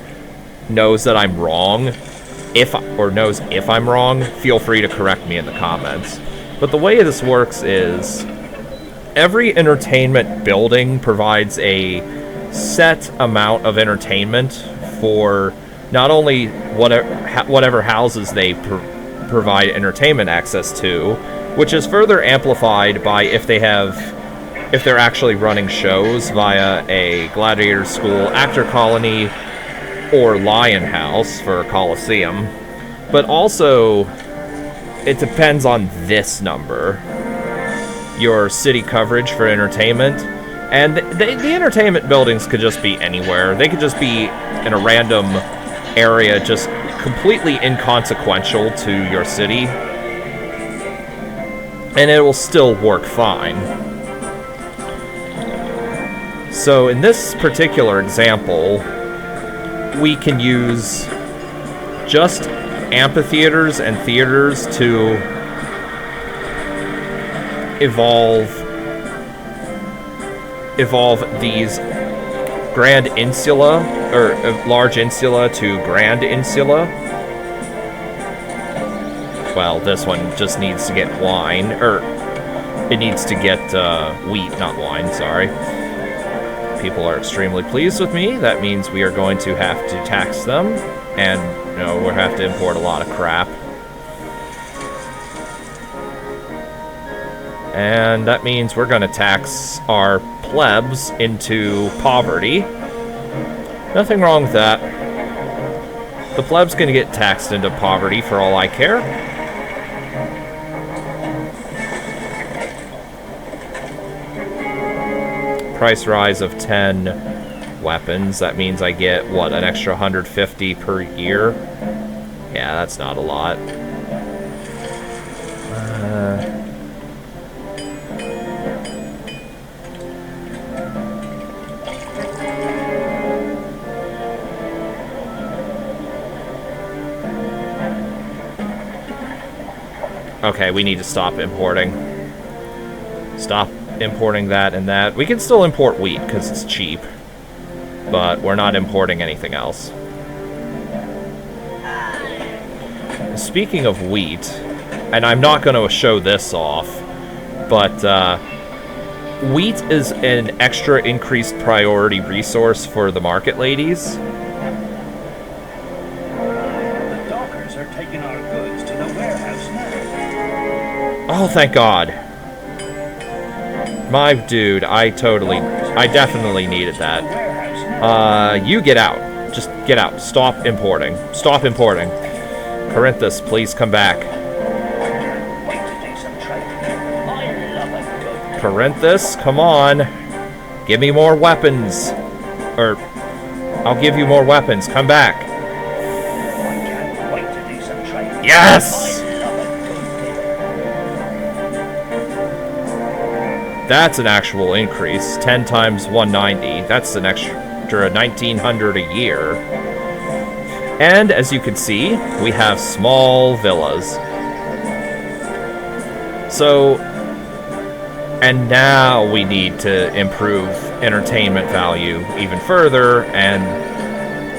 knows that I'm wrong, knows if I'm wrong, feel free to correct me in the comments. But the way this works is every entertainment building provides a set amount of entertainment for not only whatever houses they provide entertainment access to, which is further amplified by if they're actually running shows via a gladiator school, actor colony, or lion house for a coliseum. But also, it depends on this number. Your city coverage for entertainment And the entertainment buildings could just be anywhere. They could just be in a random area, just completely inconsequential to your city. And it will still work fine. So in this particular example, we can use just amphitheaters and theaters to evolve these Grand Insula, or large insula to Grand Insula. Well, this one just needs to get wine, or it needs to get wheat, not wine, sorry. People are extremely pleased with me. That means we are going to have to tax them, and we'll have to import a lot of crap. And that means we're going to tax our plebs into poverty. Nothing wrong with that. The pleb's going to get taxed into poverty for all I care. Price rise of 10 weapons. That means I get, what, an extra 150 per year? Yeah, that's not a lot. Okay, we need to stop importing. Stop importing that and that. We can still import wheat because it's cheap, but we're not importing anything else. Speaking of wheat, and I'm not going to show this off, but wheat is an extra increased priority resource for the market ladies. The dockers are taking our goods to the warehouse now. Oh, thank God. My dude, I definitely needed that. You get out. Just get out. Stop importing. Stop importing. Corinthus, please come back. Corinthus, come on. Give me more weapons. Or, I'll give you more weapons. Come back. Yes! That's an actual increase. 10 times 190. That's an extra 1,900 a year. And as you can see, we have small villas. So, and now we need to improve entertainment value even further, and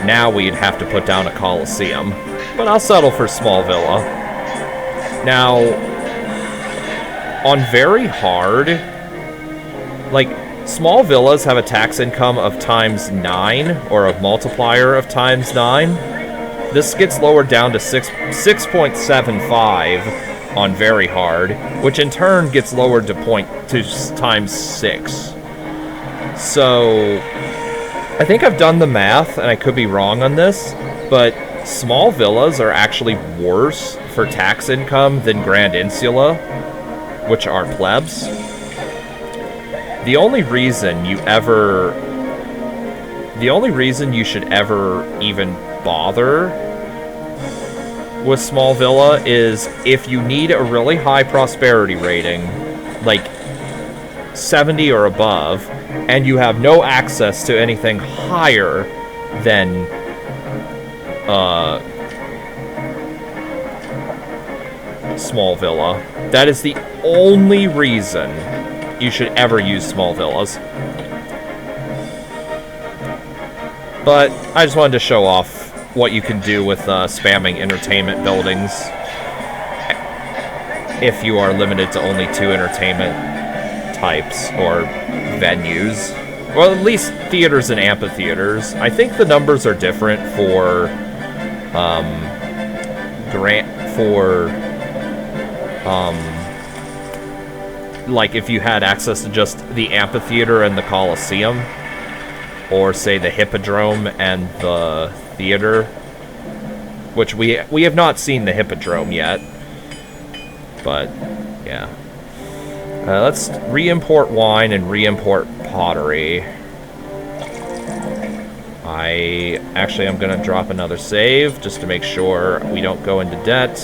now we'd have to put down a coliseum. But I'll settle for small villa. Now, on very hard, like, small villas have a tax income of times 9, or a multiplier of times 9. This gets lowered down to 6.75 on very hard, which in turn gets lowered to times 6. So, I think I've done the math, and I could be wrong on this, but small villas are actually worse for tax income than Grand Insula, which are plebs. The only reason you should ever even bother with small villa is if you need a really high prosperity rating, like 70 or above, and you have no access to anything higher than small villa. That is the only reason you should ever use small villas. But I just wanted to show off what you can do with spamming entertainment buildings if you are limited to only 2 entertainment types or venues. Well, at least theaters and amphitheaters. I think the numbers are different for like if you had access to just the amphitheater and the Coliseum, or say the Hippodrome and the theater, which we have not seen the Hippodrome yet, but yeah. Let's re-import wine and re-import pottery. I'm gonna drop another save just to make sure we don't go into debt.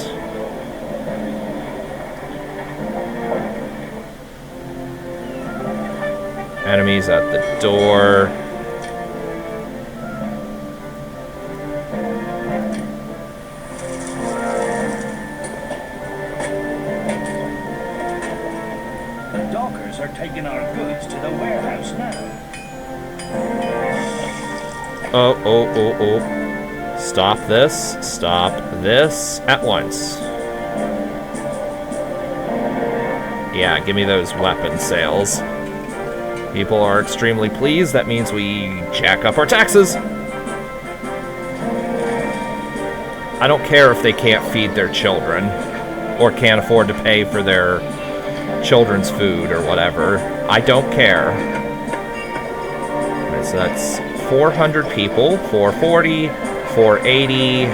Enemies at the door. The dockers are taking our goods to the warehouse now. Oh. Stop this. Stop this at once. Yeah, give me those weapon sales. People are extremely pleased. That means we jack up our taxes. I don't care if they can't feed their children or can't afford to pay for their children's food or whatever. I don't care. Alright, so that's 400 people, 440, 480,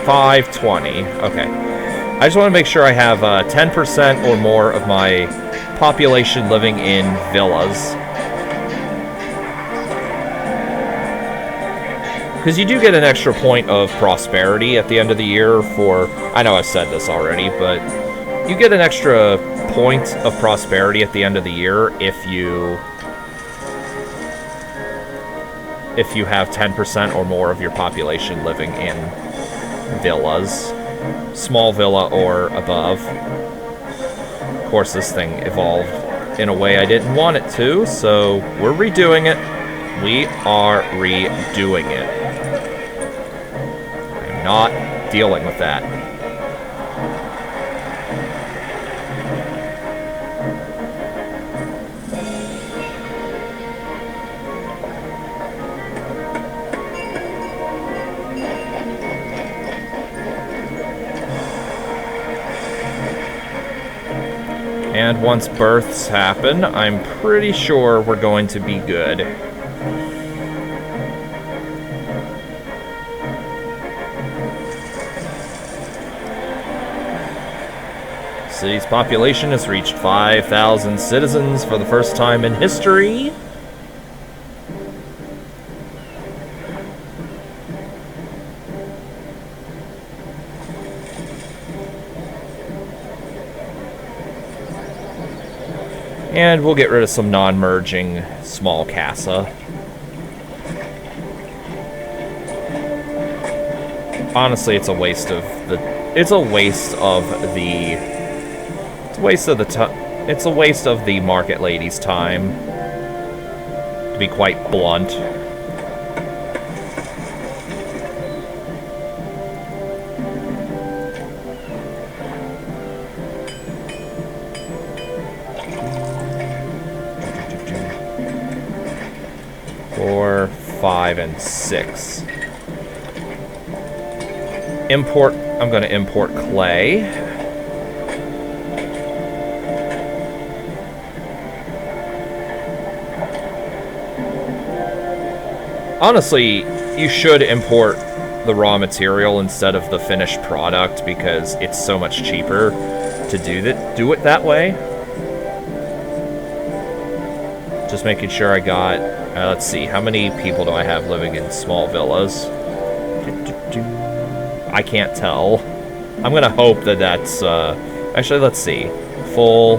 520. Okay. I just want to make sure I have 10% or more of my population living in villas. Because you do get an extra point of prosperity at the end of the year for... I know I've said this already, but you get an extra point of prosperity at the end of the year if you have 10% or more of your population living in villas. Small villa or above. Of course, this thing evolved in a way I didn't want it to, so we're redoing it. We are redoing it. I'm not dealing with that. And once births happen, I'm pretty sure we're going to be good. City's population has reached 5,000 citizens for the first time in history. And we'll get rid of some non-merging small casa. Honestly, it's a waste of the market lady's time, to be quite blunt. Four, 5, and 6. Import. I'm going to import clay. Honestly, you should import the raw material instead of the finished product because it's so much cheaper to do it that way. Just making sure I got... let's see, how many people do I have living in small villas? I can't tell. I'm gonna hope that that's... actually, let's see. Full.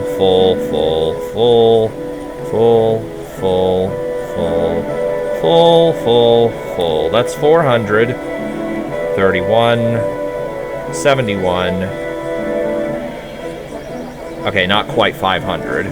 That's 400. 31. 71. Okay, not quite 500.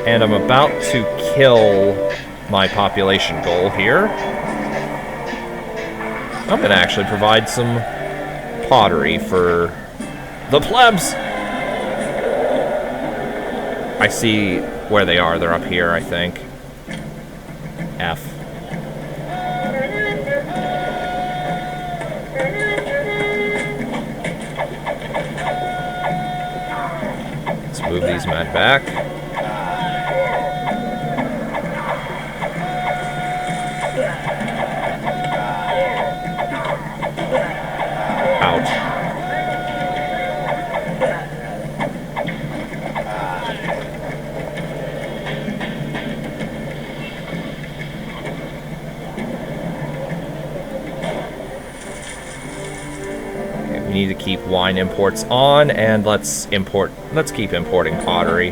And I'm about to kill my population goal here. I'm going to actually provide some pottery for the plebs. I see where they are. They're up here, I think. F. move these men back. Out. Need to keep wine imports on, and let's keep importing pottery.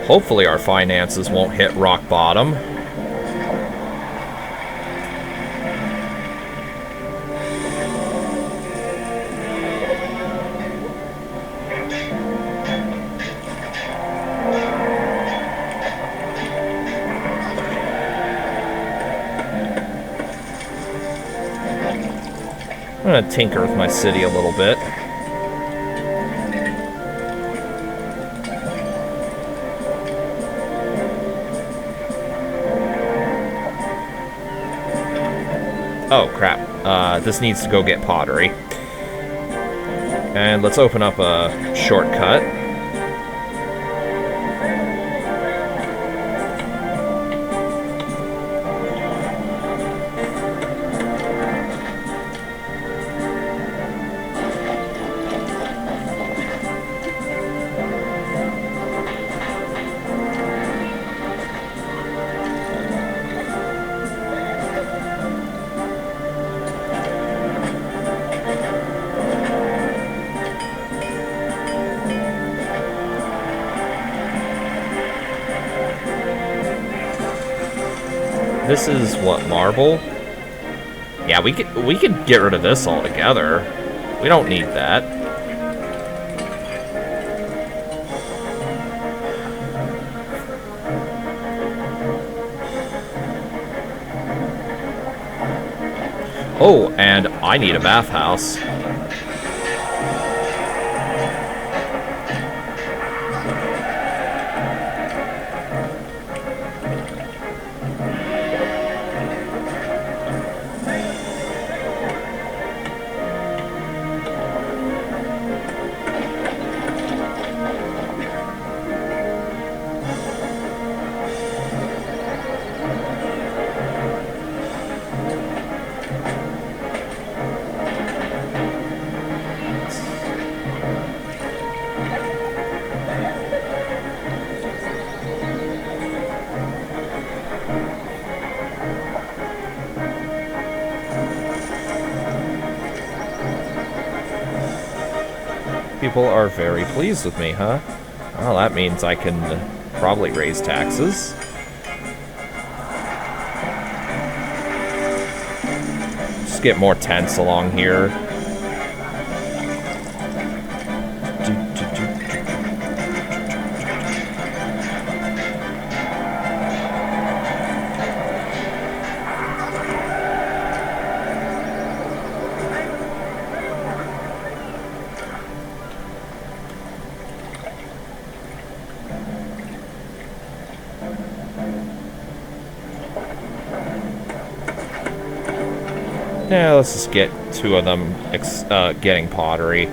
Hopefully our finances won't hit rock bottom. I'm gonna tinker with my city a little bit. Oh, crap. This needs to go get pottery. And let's open up a shortcut. This is what, marble? Yeah, we could get rid of this altogether. We don't need that. Oh, and I need a bathhouse. People are very pleased with me, huh? Well, that means I can probably raise taxes. Just get more tents along here. Yeah, let's just get two of them getting pottery.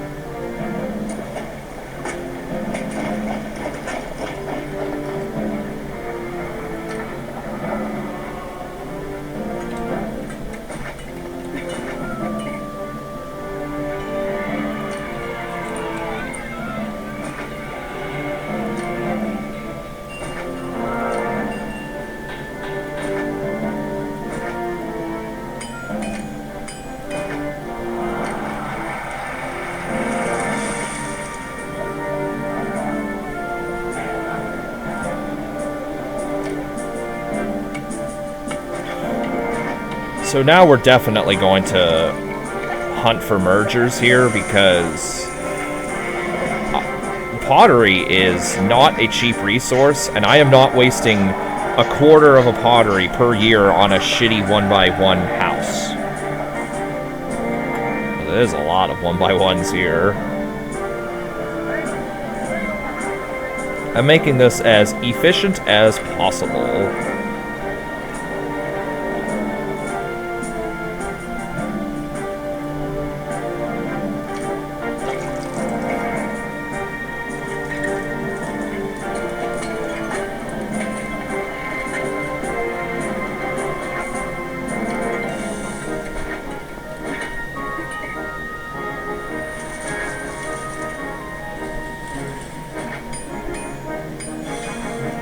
So now we're definitely going to hunt for mergers here, because pottery is not a cheap resource, and I am not wasting a quarter of a pottery per year on a shitty 1x1 house. There's a lot of 1x1s here. I'm making this as efficient as possible.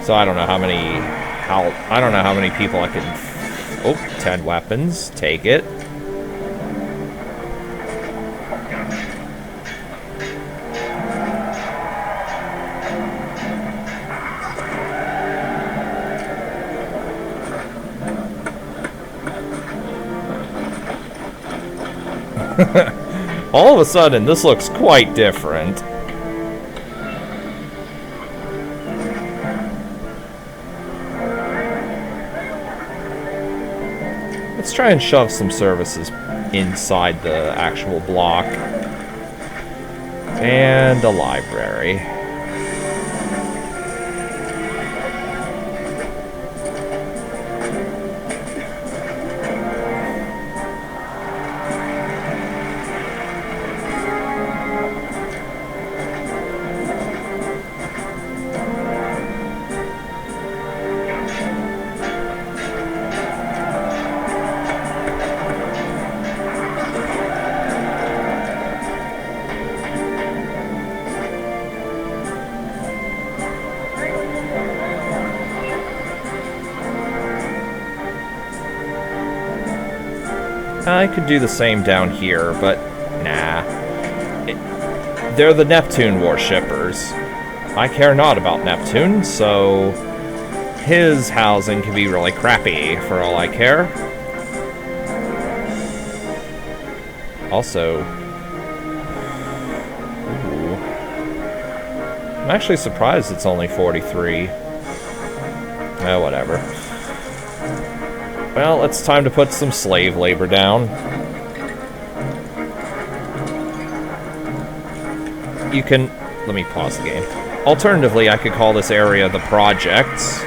So I don't know how many people I can... Oh, 10 weapons. Take it. All of a sudden, this looks quite different. Let's try and shove some services inside the actual block. And a library. I could do the same down here, but nah. They're the Neptune worshippers. I care not about Neptune, so his housing can be really crappy for all I care. Also, ooh, I'm actually surprised it's only 43. Oh, whatever. Well, it's time to put some slave labor down. You can... Let me pause the game. Alternatively, I could call this area the projects.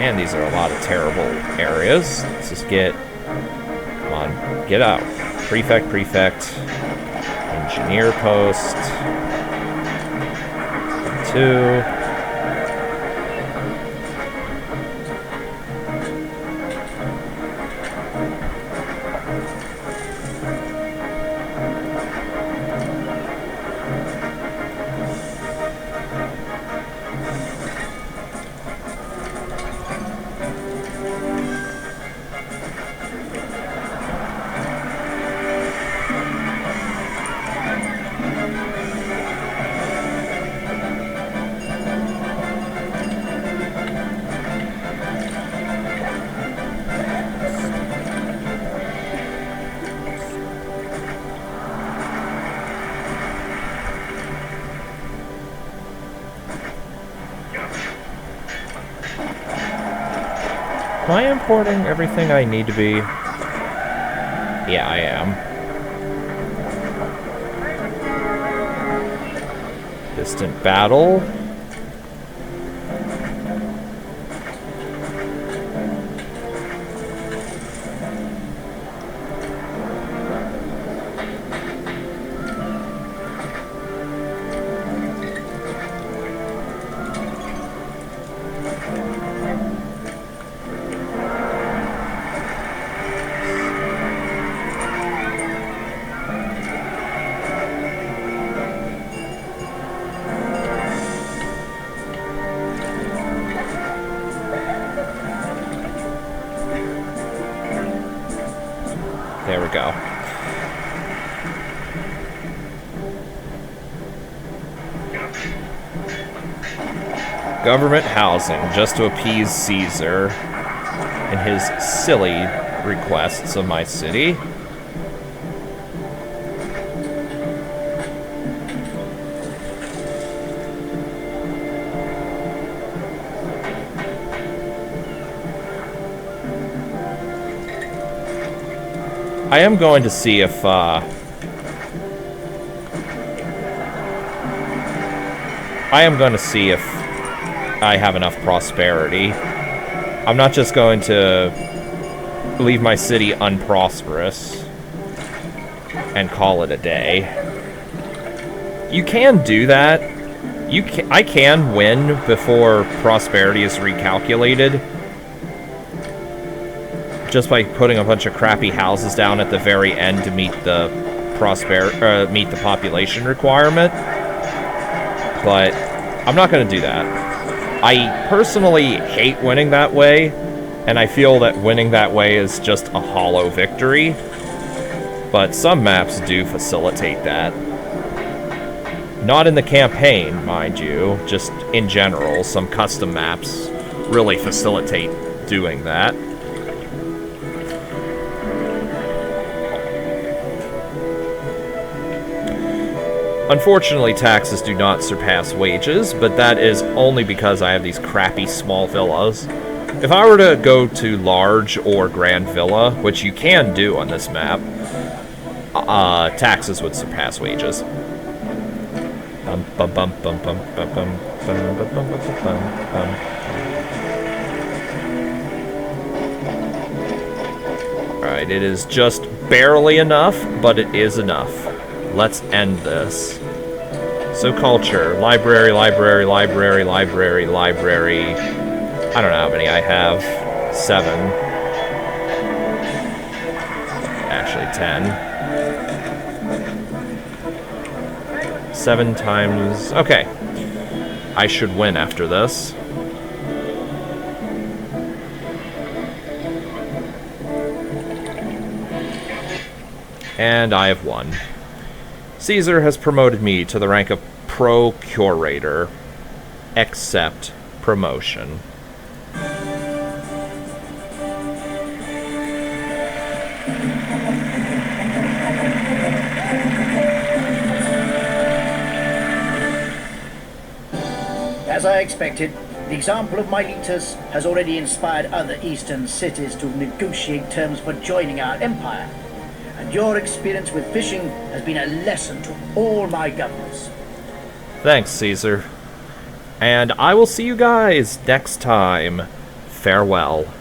And these are a lot of terrible areas. Let's just get... Come on, get out. Prefect, prefect. Engineer post. 2. Am I importing everything I need to be? Yeah, I am. Distant battle. There we go. Government housing, just to appease Caesar and his silly requests of my city. I am going to see if, I have enough prosperity. I'm not just going to leave my city unprosperous and call it a day. You can do that, I can win before prosperity is recalculated, just by putting a bunch of crappy houses down at the very end to meet the meet the population requirement. But I'm not going to do that. I personally hate winning that way, and I feel that winning that way is just a hollow victory. But some maps do facilitate that. Not in the campaign, mind you, just in general. Some custom maps really facilitate doing that. Unfortunately, taxes do not surpass wages, but that is only because I have these crappy small villas. If I were to go to large or grand villa, which you can do on this map, taxes would surpass wages. Alright, it is just barely enough, but it is enough. Let's end this. So culture, library, library, library, library, library. I don't know how many I have. 7. Actually, 10. 7 times... Okay. I should win after this. And I have won. Caesar has promoted me to the rank of procurator. Accept promotion. As I expected, the example of Miletus has already inspired other eastern cities to negotiate terms for joining our empire. And your experience with fishing has been a lesson to all my governors. Thanks, Caesar. And I will see you guys next time. Farewell.